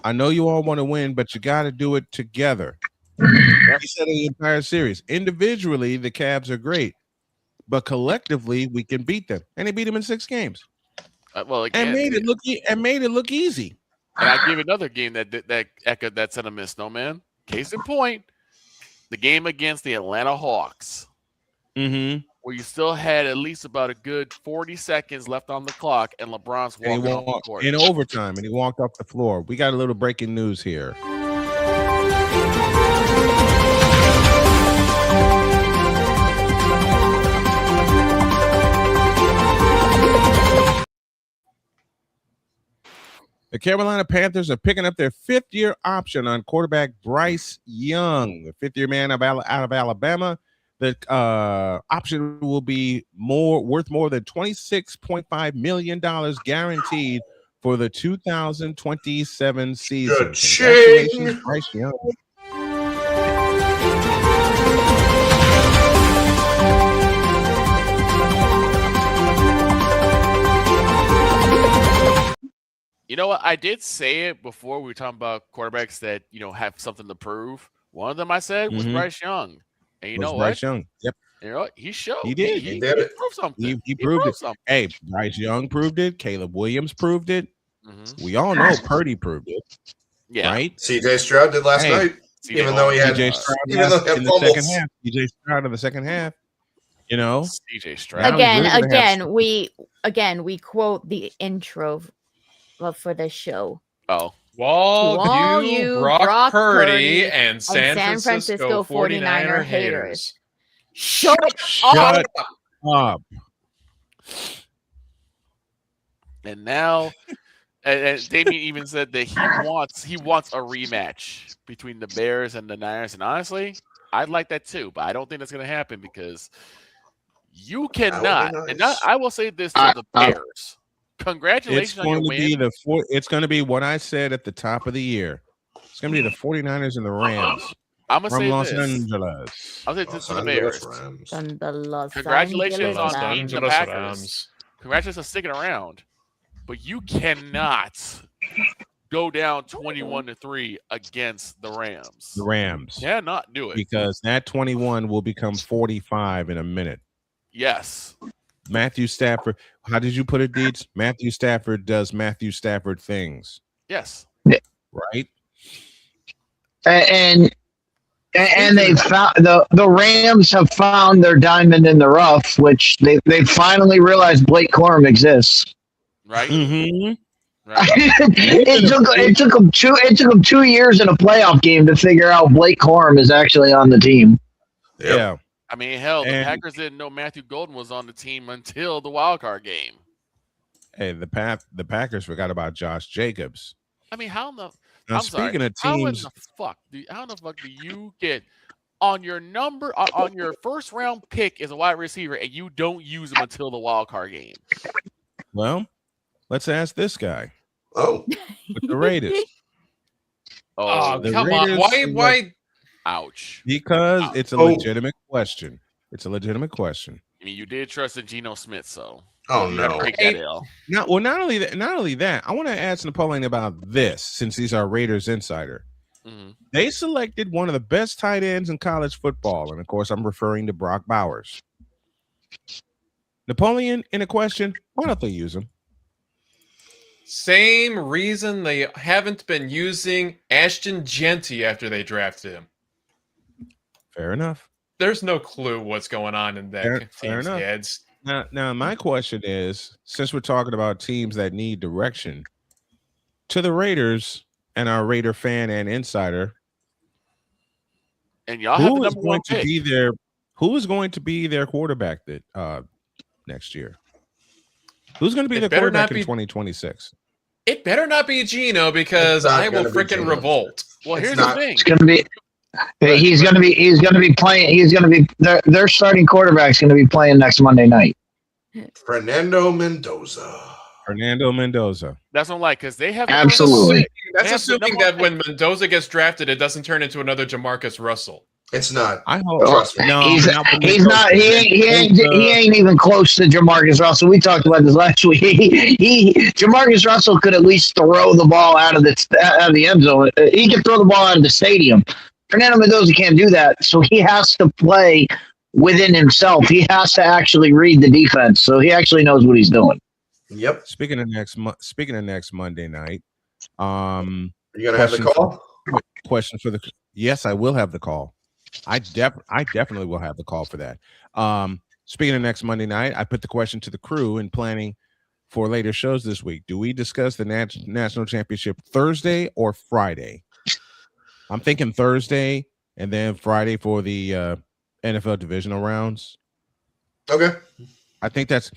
I know you all want to win, but you got to do it together. He said in the entire series. Individually, the Cavs are great, but collectively, we can beat them. And they beat them in 6 games. Again, made it look easy. And I give another game that echoed that sentiment, Snowman. Case in point, the game against the Atlanta Hawks, where you still had at least about a good 40 seconds left on the clock, and LeBron's walking off the court. In overtime, and he walked off the floor. We got a little breaking news here. The Carolina Panthers are picking up their 5th-year option on quarterback Bryce Young, the 5th-year man out of Alabama. The option will be worth more than $26.5 million guaranteed for the 2027 season. Congratulations, Bryce Young. You know what? I did say it before we were talking about quarterbacks that, have something to prove. One of them I said was Bryce Young. And you know what? Bryce Young. Yep. You know what? He showed. He did. He proved something. He proved it. Something. Hey, Bryce Young proved it. Caleb Williams proved it. We all know Purdy proved it. Yeah. Right? CJ Stroud did last night. Even though he had CJ Stroud in the second half. CJ Stroud in the second half. CJ Stroud. Again, we quote the intro for the show. Oh. Wall you Brock Purdy and San Francisco 49er haters. Shut up. And now, and Damien even said that he wants a rematch between the Bears and the Niners. And honestly, I'd like that too, but I don't think that's going to happen because you cannot. And I will say this to the Bears. Congratulations on your win. It's going to be what I said at the top of the year. It's going to be the 49ers and the Rams I'm gonna from say Los this. Angeles. I'll say this to the Bears. From the Los Congratulations Angeles on beating the Angeles Packers. Rams. Congratulations on sticking around. But you cannot go down 21-3 against the Rams. The Rams Cannot do it. because that 21 will become 45 in a minute. Yes. Matthew Stafford. How did you put it, Deeds? Matthew Stafford does Matthew Stafford things. Yes. Right. And they found the Rams have found their diamond in the rough, which they finally realized Blake Corum exists. Right. Mm-hmm. Right. it took them 2 years in a playoff game to figure out Blake Corum is actually on the team. Yeah. I mean, hell, the Packers didn't know Matthew Golden was on the team until the wild card game. Hey, the Packers forgot about Josh Jacobs. I mean, how in the Now, speaking of teams, how in the fuck do you get on your on your first round pick as a wide receiver and you don't use him until the wild card game? well, let's ask this guy. Oh, with the Raiders. Oh, The come Raiders on. Why? Ouch. Because it's a legitimate question. It's a legitimate question. I mean, you did trust in Geno Smith, so Oh you gotta no. take that L. Not only that, I want to ask Napoleon about this since he's our Raiders insider. Mm-hmm. They selected one of the best tight ends in college football, and of course, I'm referring to Brock Bowers. Napoleon, in a question, why don't they use him? Same reason they haven't been using Ashton Genty after they drafted him. Fair enough. There's no clue what's going on in that Fair team's enough. heads. Now, my question is, since we're talking about teams that need direction, to the Raiders and our Raider fan and insider, and y'all have the who is number going one to pick. be their who is going to be their quarterback that next year? Who's going to be It their better quarterback not in be- 2026? It better not be Geno because It's not I will gonna be freaking Geno. revolt. Well, It's here's not- the thing. It's going to be. He's going to be playing. Their starting quarterback's going to be playing next Monday night. Fernando Mendoza. Fernando Mendoza. That's what I'm like, because they have Absolutely. That's They have the assuming number that one when Mendoza gets drafted, it doesn't turn into another Jamarcus Russell. It's not. I hope. Trust me. No, He's not with not. Mendoza. He ain't even close to Jamarcus Russell. We talked about this last week. Jamarcus Russell could at least throw the ball out of the end zone. He can throw the ball out of the stadium. Fernando Mendoza can't do that, so he has to play within himself. He has to actually read the defense, so he actually knows what he's doing. Yep. Speaking of next Monday night, You gonna have the question call? question for the yes, I will have the call. I definitely will have the call for that. Speaking of next Monday night, I put the question to the crew in planning for later shows this week. Do we discuss the national championship Thursday or Friday? I'm thinking Thursday and then Friday for the NFL divisional rounds. Okay. I think that's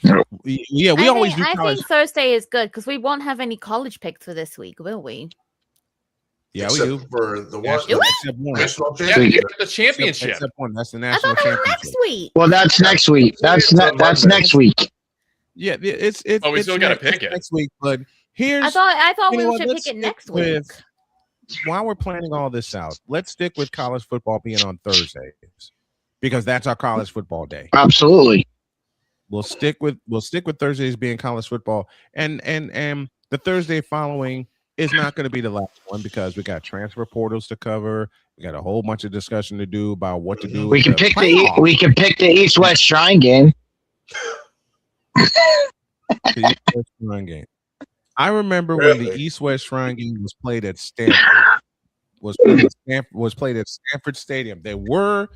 yeah. We always do I college. think Thursday is good because we won't have any college picks for this week, will we? Yeah, Except we do. for the one Except one. national Yeah, championship. the championship. Except one. That's the I national thought that was championship. next week. Well, that's next week. That's next week. Yeah, it's. Oh, we it's still gotta next- pick it's it. next week. But here's I thought you we know what, should let's pick it stick next week. with- while we're planning all this out, let's stick with college football being on Thursdays because that's our college football day. Absolutely. We'll stick with Thursdays being college football, and the Thursday following is not going to be the last one because we got transfer portals to cover. We got a whole bunch of discussion to do about what to do. We with can the pick playoff. we can pick the East West Shrine game. The East-West Shrine game. I remember when the Really? East-West Shrine game was played at Stanford. Was played at Stanford Stadium. There were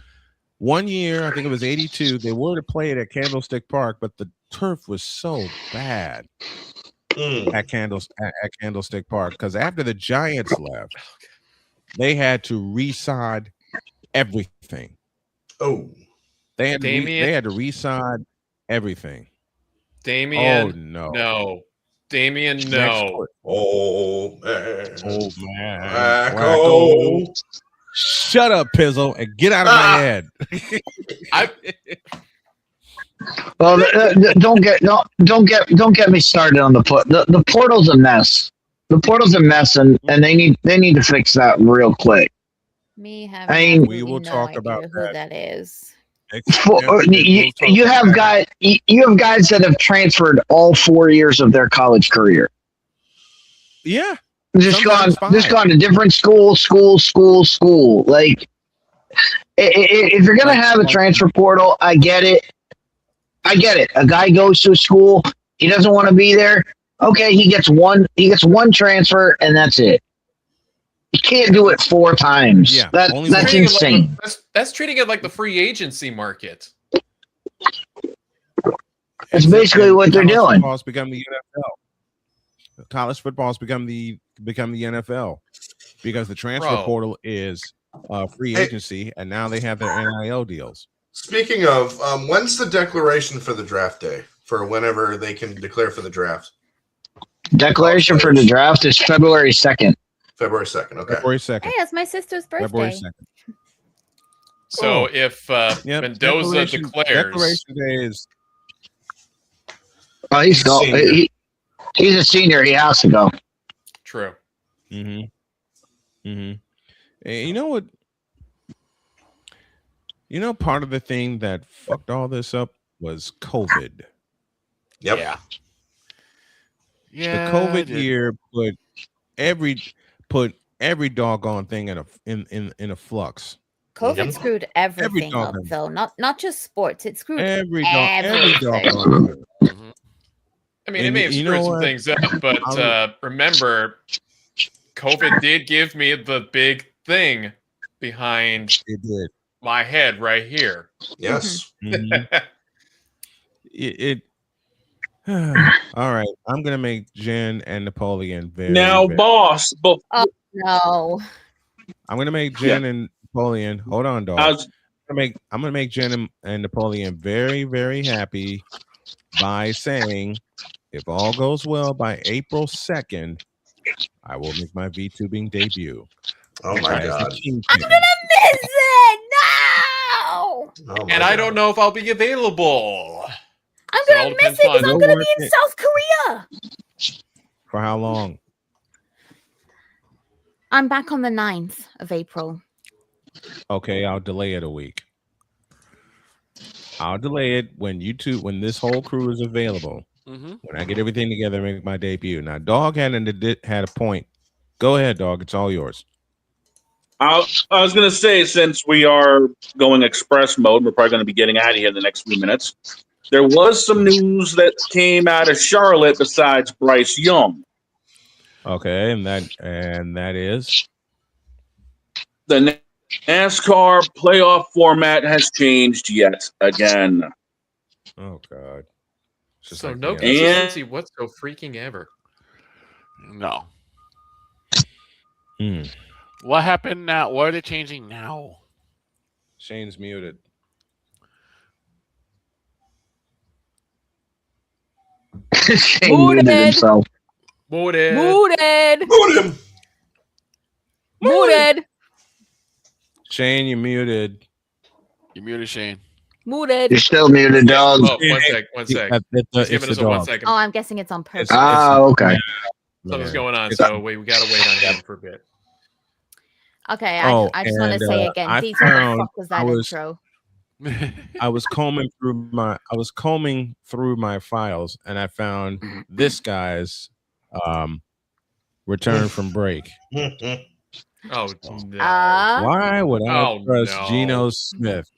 one year, I think it was '82. They were to play it at Candlestick Park, but the turf was so bad at Candlestick Park because after the Giants left, they had to resod everything. Oh, They had Damien- to resod everything. Damien. Oh no. No. Damien, Next no. one. oh man. Old man. Wacko. Wacko. Shut up, Pizzle, and get out of my head. Well, don't get me started on the portal's a mess. The portal's a mess, and they need to fix that real quick. Me have we will no talk idea about who that is. You have guys that have transferred all 4 years of their college career. Yeah. Just gone to different school. Like, if you're gonna have a transfer portal, I get it. A guy goes to a school, he doesn't want to be there. Okay, he gets one transfer, and that's it. You can't do it 4 times. Yeah, that's insane. That's treating it like the free agency market. That's basically what they're doing. Football's become the NFL. College football's become the NFL because the transfer portal is free agency, and now they have their NIL deals. Speaking of, when's the declaration for the draft day? For whenever they can declare for the draft? Declaration for the draft is February 2nd. February 2nd, okay. February 2nd. Hey, it's my sister's birthday. February 2nd. So if Mendoza declares, Declaration Day is. Oh, he's a senior. He has to go. True. And you know what? You know, part of the thing that fucked all this up was COVID. Yep. The COVID year put every doggone thing in a flux. COVID screwed everything up, though. Not just sports. It screwed everything. I mean, it may have screwed some things up, but remember, COVID did give me the big thing behind my head right here. Yes. All right. I'm gonna make Jen and Napoleon very boss. Oh no. I'm gonna make Jen and Napoleon. Hold on, dog. I'm gonna make Jen and Napoleon very, very happy by saying, if all goes well, by April 2nd, I will make my VTubing debut. Oh my god! I'm gonna miss it. No. And I don't know if I'll be available. I'm gonna miss it because I'm gonna be in South Korea. For how long? I'm back on the 9th of April. Okay, I'll delay it a week. I'll delay it when this whole crew is available. When I get everything together and make my debut. Now, Dog had a point. Go ahead, Dog. It's all yours. I was going to say, since we are going express mode, we're probably going to be getting out of here in the next few minutes. There was some news that came out of Charlotte besides Bryce Young. Okay, and that is the NASCAR playoff format has changed yet again. Oh God! So like no consistency whatsoever. Freaking ever. No. What happened now? What are they changing now? Shane's muted. Shane muted himself. Muted. Shane, you're muted. You're muted, Shane. Muted. You're still muted, dog. Oh, one sec. Give us 1 second. Oh, I'm guessing it's on purpose. Okay. Something's going on, so we got to wait on him for a bit. Okay, I just want to say again, what the fuck was that intro? I was combing through my files, and I found this guy's return from break. Oh no! Why would I trust Geno Smith?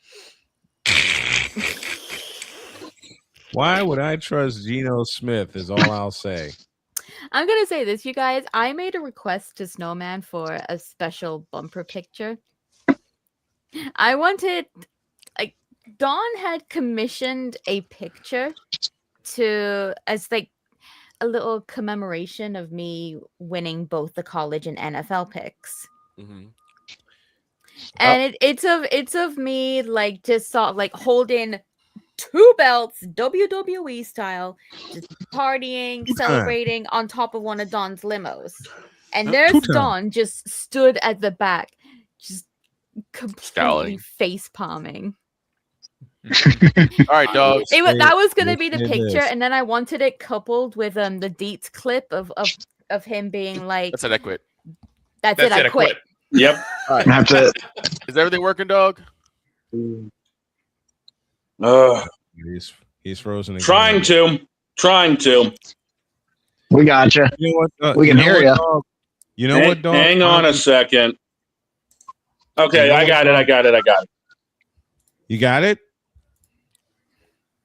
Why would I trust Geno Smith? Is all I'll say. I'm gonna say this, you guys. I made a request to Snowman for a special bumper picture. I wanted, Dawn had commissioned a picture as like a little commemoration of me winning both the college and NFL picks. And it's of me holding 2 belts, WWE style, just partying, celebrating on top of one of Dawn's limos. And there's Dawn just stood at the back, just completely face palming. All right, dog. That was gonna be the picture, and then I wanted it coupled with the Deets clip of him being like, "That's it, I quit." That's it, I quit. Yep. All right. That's it. Is everything working, dog? He's frozen again. Trying to. We got you. You know what, we can hear you. Dog? You know what, dog? Hang on a second. Okay, I got it. You got it?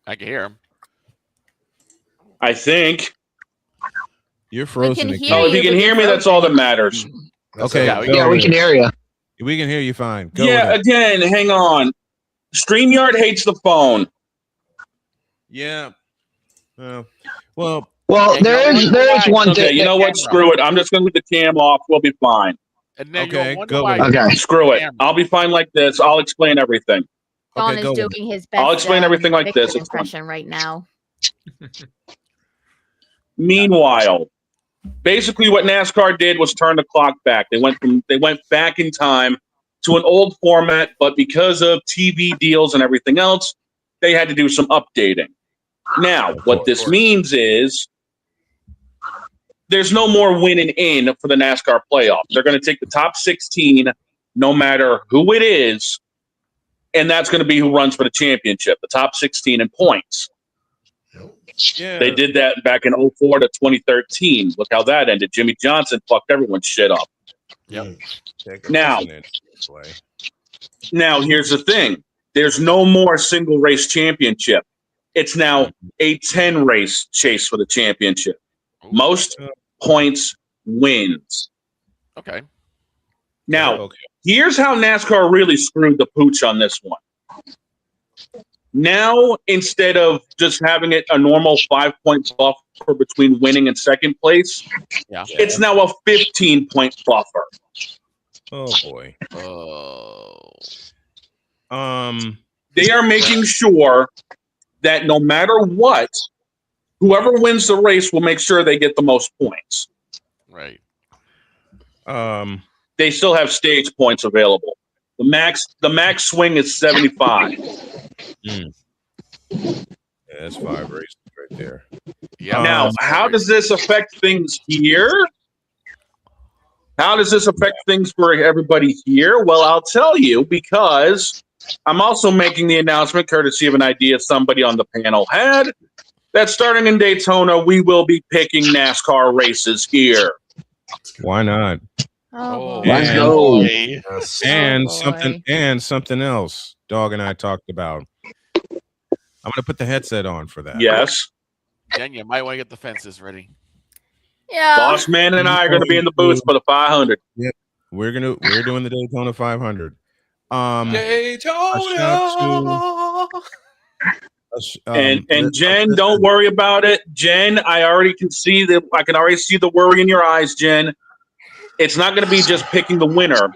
I can hear him. I think. You're frozen. hear Oh, if you can hear me, that's all that matters. Okay. Yeah, we can hear you. We can hear you fine. Go Yeah, with it. again, hang on. StreamYard hates the phone. Yeah. Well, there is one Okay, thing. you know what? Screw it. I'm just going to leave the cam off. We'll be fine. And then Okay, you'll go wonder with why it. Screw it. I'll be fine like this. I'll explain everything. Sean go is with doing his best. I'll explain everything like Victor this. It's fine. impression right now. Meanwhile, basically what NASCAR did was turn the clock back. They went back in time to an old format, but because of TV deals and everything else, they had to do some updating. Now, what this means is there's no more winning in for the NASCAR playoffs. They're going to take the top 16, no matter who it is, and that's going to be who runs for the championship, the top 16 in points. Yeah. They did that back in 04 to 2013. Look how that ended. Jimmy Johnson fucked everyone's shit up. Yep. Now, here's the thing. There's no more single race championship. It's now a 10 race chase for the championship. Most points wins. Okay. Now, here's how NASCAR really screwed the pooch on this one. Now, instead of just having it a normal 5-point buffer between winning and second place, it's now a 15-point buffer. Oh boy. They are making sure that no matter what, whoever wins the race will make sure they get the most points. Right. They still have stage points available. The max swing is 75. Yeah, that's 5 races right there. Yeah. Now, how does this affect things here? How does this affect things for everybody here? Well, I'll tell you, because I'm also making the announcement, courtesy of an idea somebody on the panel had, that starting in Daytona, we will be picking NASCAR races here. Why not? Oh, let's go. And something else Dog and I talked about. I'm going to put the headset on for that. Yes. Jen, you might want to get the fences ready. Yeah. Boss Man and I are going to be in the booth for the 500. Yep. We're doing the Daytona 500. Daytona. And Jen, don't worry about it. Jen, I can already see the worry in your eyes, Jen. It's not going to be just picking the winner.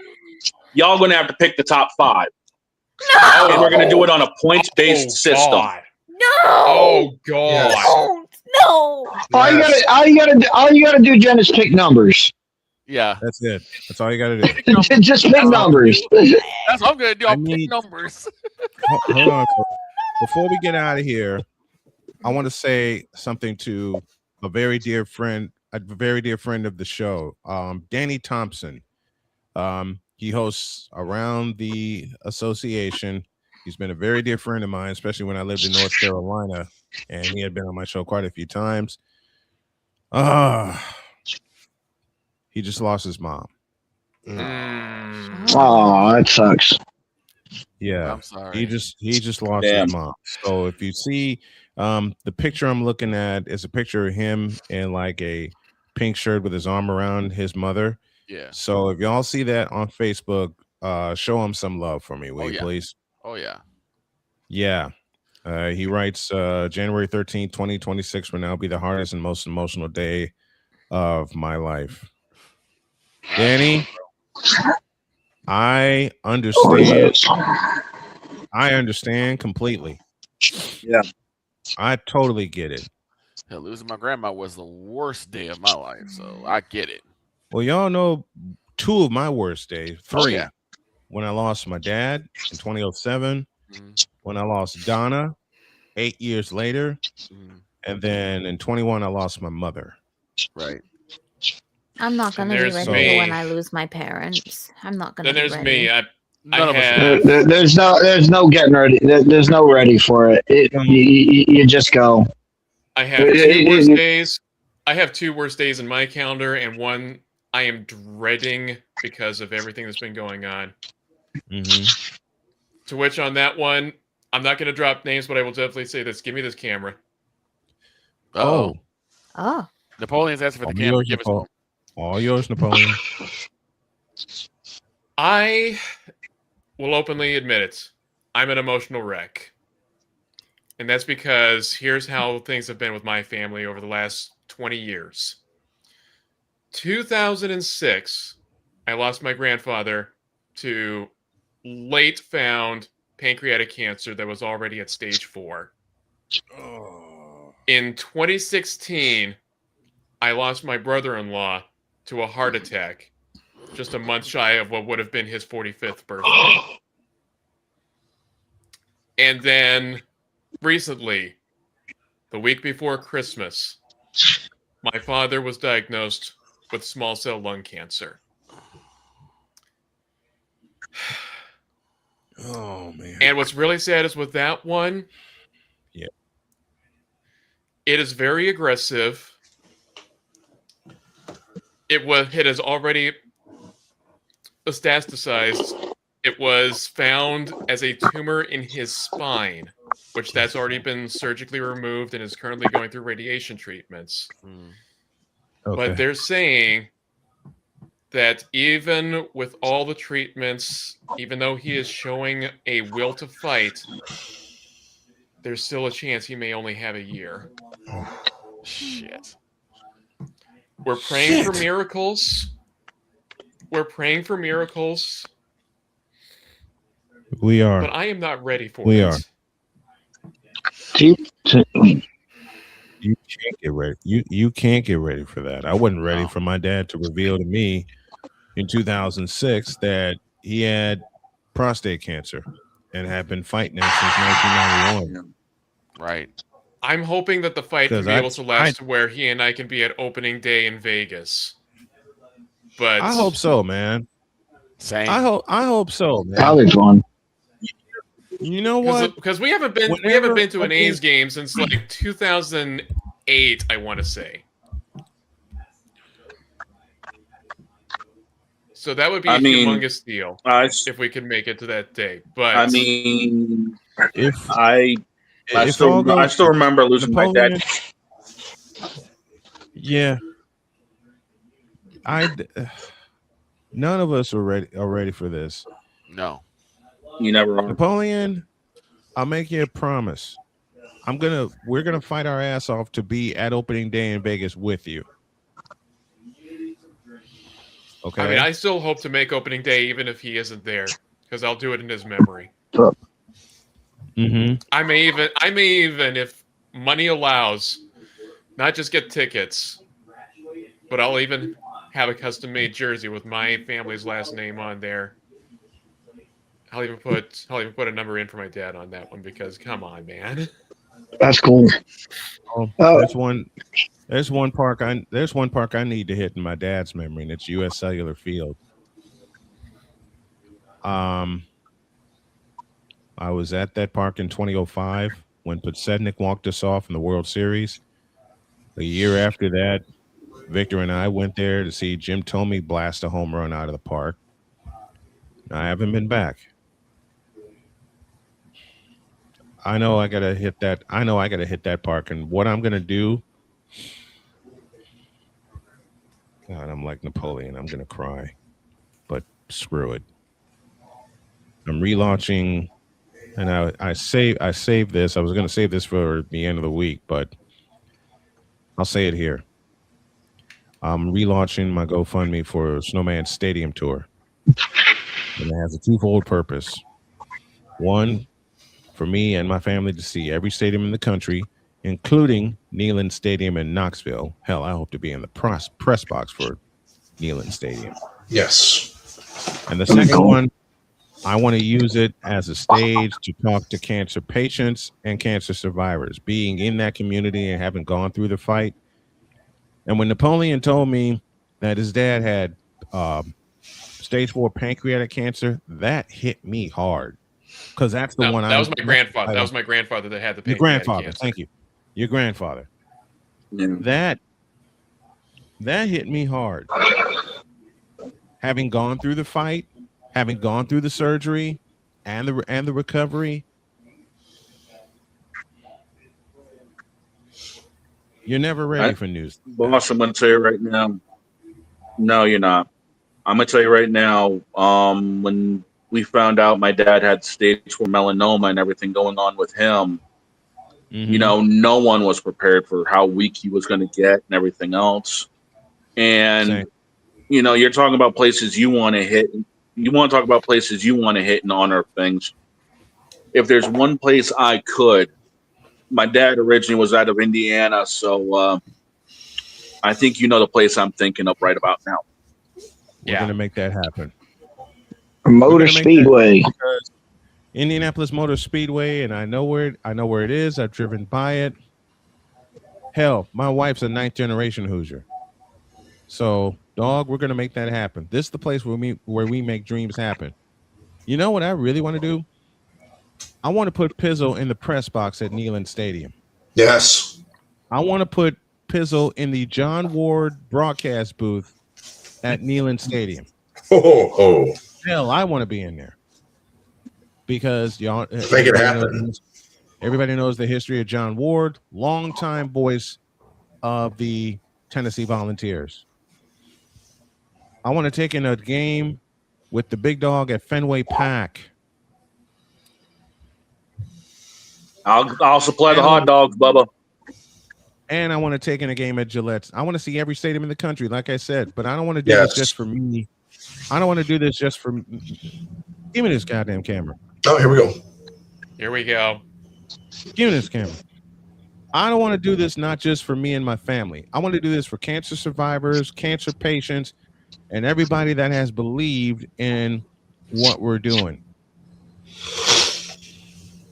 Y'all going to have to pick the top 5. No. And we're going to do it on a points-based system. God. No. Oh God. Don't. No. All you gotta do, Jen, is pick numbers. Yeah. That's it. That's all you got to do. Just pick numbers. That's what I'm going to do. I'll pick numbers. Hold on. Before we get out of here, I want to say something to a very dear friend of the show, Danny Thompson. He hosts Around the Association. He's been a very dear friend of mine, especially when I lived in North Carolina, and he had been on my show quite a few times. He just lost his mom. Oh, that sucks. Yeah, I'm sorry. he just lost his mom. So if you see the picture I'm looking at is a picture of him in like a pink shirt with his arm around his mother. Yeah. So if y'all see that on Facebook, show him some love for me, will you please? Oh yeah. Yeah. He writes January 13th, 2026 will now be the hardest and most emotional day of my life. Danny, I understand. I understand completely. Yeah. I totally get it. Hell, losing my grandma was the worst day of my life, so I get it. Well, y'all know 2 of my worst days. 3. Oh, yeah. When I lost my dad in 2007, when I lost Donna 8 years later, and then in 21 I lost my mother. Right. I'm not And gonna be there's ready me. for when I lose my parents. I'm not gonna Then be there's ready. me. I None of us have. There's no getting ready. There's no ready for it. You just go. I have two worst days. I have 2 worst days in my calendar, and one I am dreading because of everything that's been going on. To which on that one, I'm not going to drop names, but I will definitely say this. Give me this camera. Oh. Oh. Napoleon's asking for the All camera. yours, Give us one. All yours, Napoleon. I will openly admit it. I'm an emotional wreck. And that's because here's how things have been with my family over the last 20 years. 2006, I lost my grandfather to late found pancreatic cancer that was already at stage 4. In 2016, I lost my brother-in-law to a heart attack just a month shy of what would have been his 45th birthday. And then recently, the week before Christmas, my father was diagnosed with small cell lung cancer. Oh man. And what's really sad is with that one, it is very aggressive. It has already metastasized. It was found as a tumor in his spine, which that's already been surgically removed and is currently going through radiation treatments. But they're saying that even with all the treatments, even though he is showing a will to fight, there's still a chance he may only have a year. Shit. We're praying for miracles. We're praying for miracles. We are. But I am not ready for We it. are. You can't get ready. You can't get ready for that. I wasn't ready for my dad to reveal to me in 2006 that he had prostate cancer and had been fighting it since 1991. Right. I'm hoping that the fight can 'Cause be able to last to where he and I can be at opening day in Vegas. But I hope so, man. Same. I hope so, man. That'll be fun. You know what? Because we haven't been to an A's game since like 2008, I want to say. So that would be a humongous deal if we could make it to that day. But I mean, if I still remember losing my dad. Yeah. None of us are ready for this. No. You never are. Napoleon, I'll make you a promise. We're gonna fight our ass off to be at opening day in Vegas with you. Okay. I mean, I still hope to make opening day even if he isn't there, because I'll do it in his memory. Mm-hmm. I may even, if money allows, not just get tickets, but I'll even have a custom-made jersey with my family's last name on there. I'll even put a number in for my dad on that one because come on, man. That's cool. There's one park I need to hit in my dad's memory, and it's U.S. Cellular Field. I was at that park in 2005 when Podsednik walked us off in the World Series. A year after that, Victor and I went there to see Jim Thome blast a home run out of the park. I haven't been back. I know I gotta hit that park, and what I'm gonna do. God, I'm like Napoleon. I'm gonna cry, but screw it. I'm relaunching, and I saved this. I was gonna save this for the end of the week, but I'll say it here. I'm relaunching my GoFundMe for Snowman Stadium Tour, and it has a twofold purpose. One, for me and my family to see every stadium in the country, including Neyland Stadium in Knoxville. Hell, I hope to be in the press box for Neyland Stadium. Yes. And the second one, I want to use it as a stage to talk to cancer patients and cancer survivors, being in that community and having gone through the fight. And when Napoleon told me that his dad had stage 4 pancreatic cancer. That hit me hard because that's the No, one that was my grandfather. That was my grandfather that had the Your pancreatic grandfather. cancer. Thank you. Your grandfather. Yeah. That hit me hard. Having gone through the fight, having gone through the surgery and the recovery, you're never ready for news. Boss, I'm going to tell you right now. No, you're not. I'm going to tell you right now. When we found out my dad had stage 4 melanoma and everything going on with him, you know, no one was prepared for how weak he was going to get and everything else. And, Same. you know, you're talking about places you want to hit. You want to talk about places you want to hit in honor of things. If there's one place I could, my dad originally was out of Indiana, so I think you know the place I'm thinking of right about now. We're going to make that happen. Motor Speedway. Indianapolis Motor Speedway, and I know where it is. I've driven by it. Hell, my wife's a 9th generation Hoosier. So, dog, we're going to make that happen. This is the place where we make dreams happen. You know what I really want to do? I want to put Pizzle in the press box at Neyland Stadium. Yes. I want to put Pizzle in the John Ward broadcast booth at Neyland Stadium. Hell, I want to be in there. Because y'all, make it happen. Everybody knows the history of John Ward, longtime voice of the Tennessee Volunteers. I want to take in a game with the big dog at Fenway Park. I'll supply the hot dogs, Bubba. And I want to take in a game at Gillette. I want to see every stadium in the country, like I said, but I don't want to do this just for me. I don't want to do this just for me. Give me this goddamn camera. Oh, here we go. Here we go. Give me this camera. I don't want to do this not just for me and my family. I want to do this for cancer survivors, cancer patients, and everybody that has believed in what we're doing.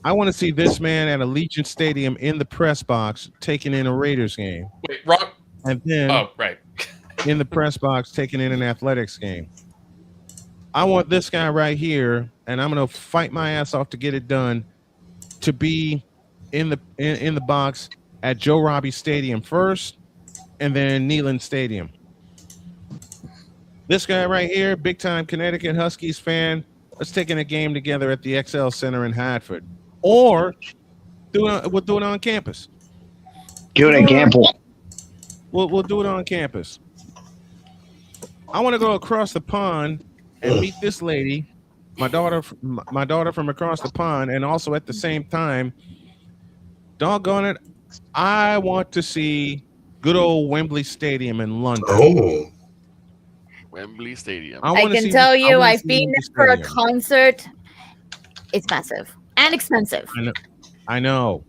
I want to see this man at Allegiant Stadium in the press box taking in a Raiders game. Wait, Rock. And then right. in the press box taking in an athletics game. I want this guy right here, and I'm going to fight my ass off to get it done, to be in the box at Joe Robbie Stadium first, and then Neyland Stadium. This guy right here, big time Connecticut Huskies fan. Let's take in a game together at the XL Center in Hartford, or we'll do it on campus. Do it at Gamble. We'll do it on campus. I want to go across the pond and meet this lady, my daughter from across the pond, and also at the same time, doggone it, I want to see good old Wembley Stadium in London. Oh, Wembley Stadium. I can tell you, I've been there for a concert. It's massive and expensive. I know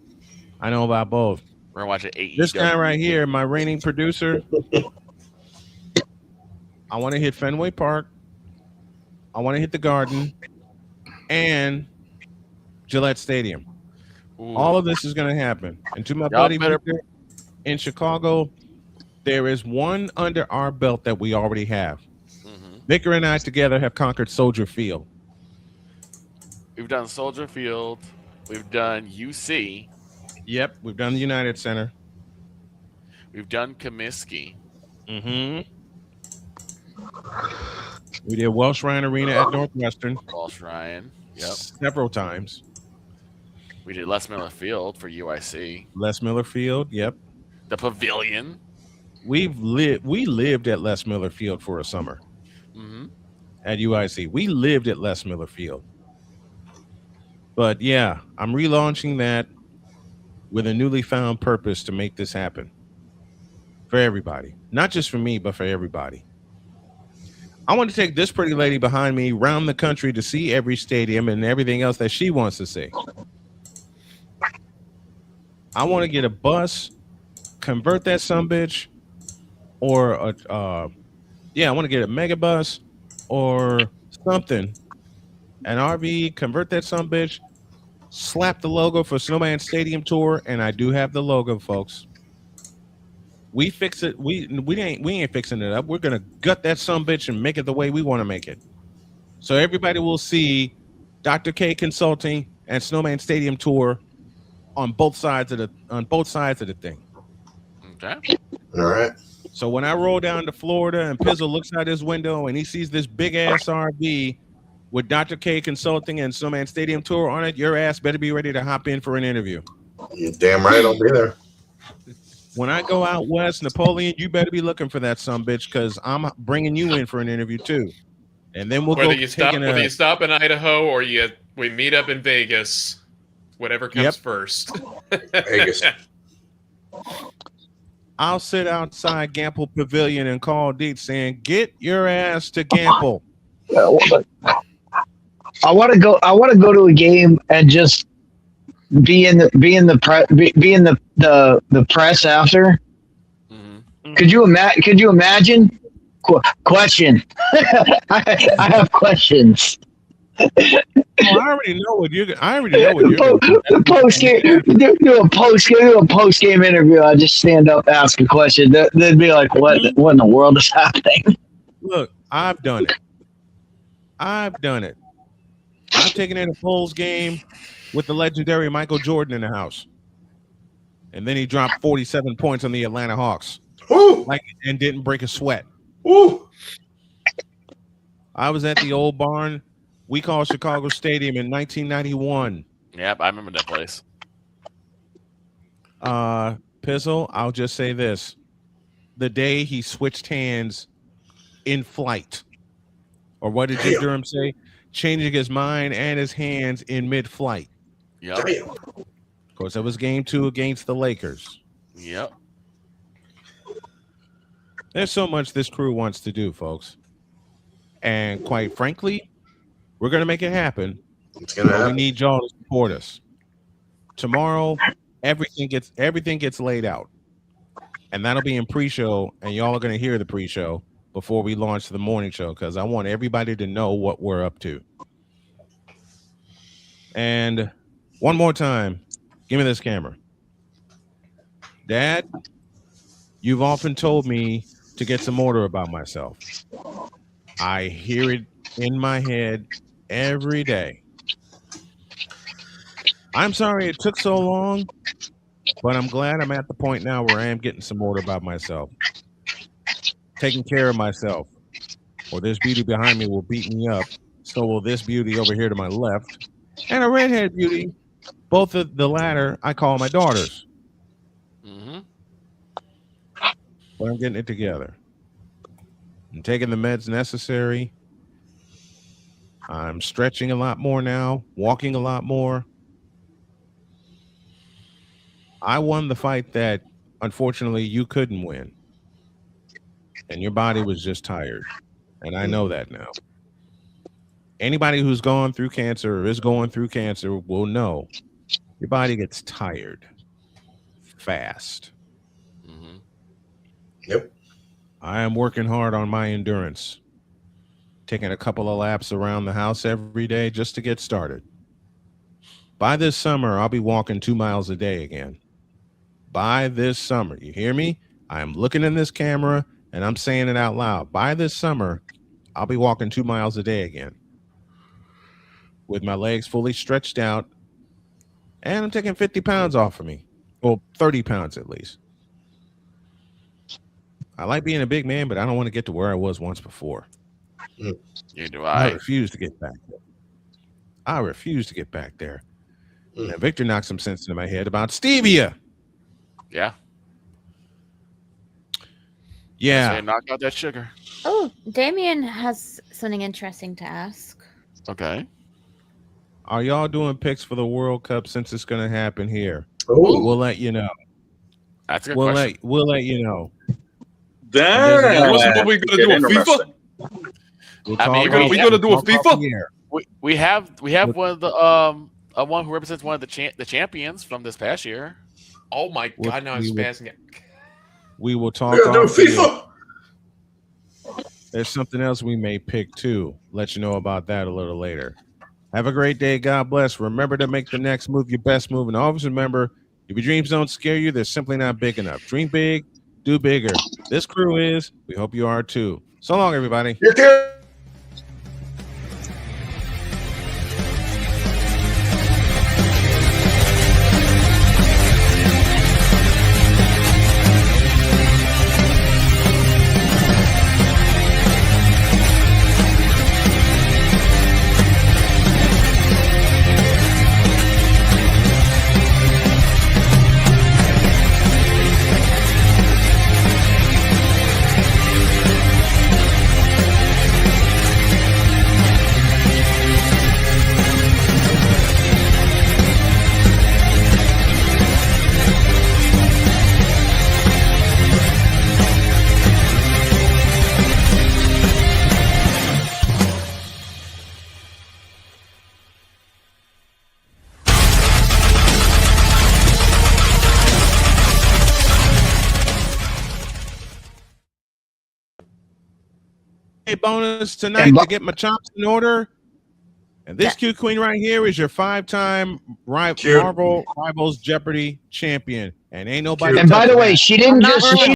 about both. We're gonna watch it. AEW. This guy right here, my reigning producer. I want to hit Fenway Park. I want to hit the Garden and Gillette Stadium. Ooh. All of this is going to happen. And to my buddy Victor in Chicago, there is one under our belt that we already have. Victor and I together have conquered Soldier Field. We've done Soldier Field. We've done UC. Yep, we've done the United Center. We've done Comiskey. We did Welsh Ryan Arena at Northwestern. Welsh Ryan. Yep. Several times. We did Les Miller Field for UIC. Les Miller Field, yep. The Pavilion. We lived at Les Miller Field for a summer. At UIC. We lived at Les Miller Field. But yeah, I'm relaunching that with a newly found purpose to make this happen. For everybody. Not just for me, but for everybody. I want to take this pretty lady behind me around the country to see every stadium and everything else that she wants to see. I want to get a bus, convert that sumbitch, or I want to get a mega bus or something, an RV, convert that sumbitch, slap the logo for Snowman Stadium Tour, and I do have the logo, folks. We fix it. We ain't fixing it up. We're gonna gut that sumbitch and make it the way we want to make it. So everybody will see Dr. K Consulting and Snowman Stadium Tour on both sides of the thing. Okay. All right. So when I roll down to Florida and Pizzle looks out his window and he sees this big ass RV with Dr. K Consulting and Snowman Stadium Tour on it, your ass better be ready to hop in for an interview. You're damn right, I'll be there. When I go out west, Napoleon, you better be looking for that sumbitch because I'm bringing you in for an interview too. And then we'll whether go you stop in Idaho or we meet up in Vegas, whatever comes first. Vegas. I'll sit outside Gamble Pavilion and call Deet saying, "Get your ass to Gamble." I want to go to a game and just be in the press after. Mm-hmm. Could you imagine? Question. I have questions. Oh, I already know what you're doing. Post game, do a post game interview. I just stand up, ask a question. They'd be like, "What in the world is happening?" Look, I've done it. I've taken in a Bulls game with the legendary Michael Jordan in the house, and then he dropped 47 points on the Atlanta Hawks, and didn't break a sweat. Ooh. I was at the old barn we call Chicago Stadium in 1991. Yep, I remember that place. Pizzle, I'll just say this. The day he switched hands in flight, or what did Jim Durham say? Changing his mind and his hands in mid-flight. Yep. Of course, that was game 2 against the Lakers. Yep. There's so much this crew wants to do, folks. And quite frankly, we're going to make it happen. We need y'all to support us. Tomorrow, everything gets laid out. And that'll be in pre-show, and y'all are going to hear the pre-show before we launch the morning show, because I want everybody to know what we're up to. And one more time, give me this camera. Dad, you've often told me to get some order about myself. I hear it in my head every day. I'm sorry it took so long, but I'm glad I'm at the point now where I am getting some order about myself. Taking care of myself. Or this beauty behind me will beat me up. So will this beauty over here to my left. And a redhead beauty. Both of the latter I call my daughters. Mm-hmm. But I'm getting it together. I'm taking the meds necessary. I'm stretching a lot more now, walking a lot more. I won the fight that, unfortunately, you couldn't win. And your body was just tired. And I know that now. Anybody who's gone through cancer or is going through cancer will know your body gets tired fast. Mm-hmm. Yep. I am working hard on my endurance. Taking a couple of laps around the house every day just to get started. By this summer, I'll be walking 2 miles a day again. By this summer, you hear me? I'm looking in this camera and I'm saying it out loud. By this summer, I'll be walking 2 miles a day again. With my legs fully stretched out. And I'm taking 50 pounds off of me. Well, 30 pounds at least. I like being a big man, but I don't want to get to where I was once before. Neither do I I. refuse to get back there. I refuse to get back there. Now, Victor knocked some sense into my head about stevia. Yeah. Yeah. Say knock out that sugar. Oh, Damien has something interesting to ask. Okay. Are y'all doing picks for the World Cup since it's going to happen here? Ooh. We'll let you know. That's a good question. We'll let you know. What we gonna do a FIFA? We'll I mean, we gonna do a FIFA? We have one of the one who represents one of the champions from this past year. Oh my god! Now I'm spazzing it. We will talk. We're gonna do FIFA. There's something else we may pick too. Let you know about that a little later. Have a great day. God bless. Remember to make the next move your best move, and always remember, if your dreams don't scare you, they're simply not big enough. Dream big, do bigger. This crew is. We hope you are too. So long, everybody. You too. Bonus tonight to get my chops in order. And this Q Queen right here is your 5-time Marvel Rivals Jeopardy champion. And ain't nobody. And by the way, she didn't just.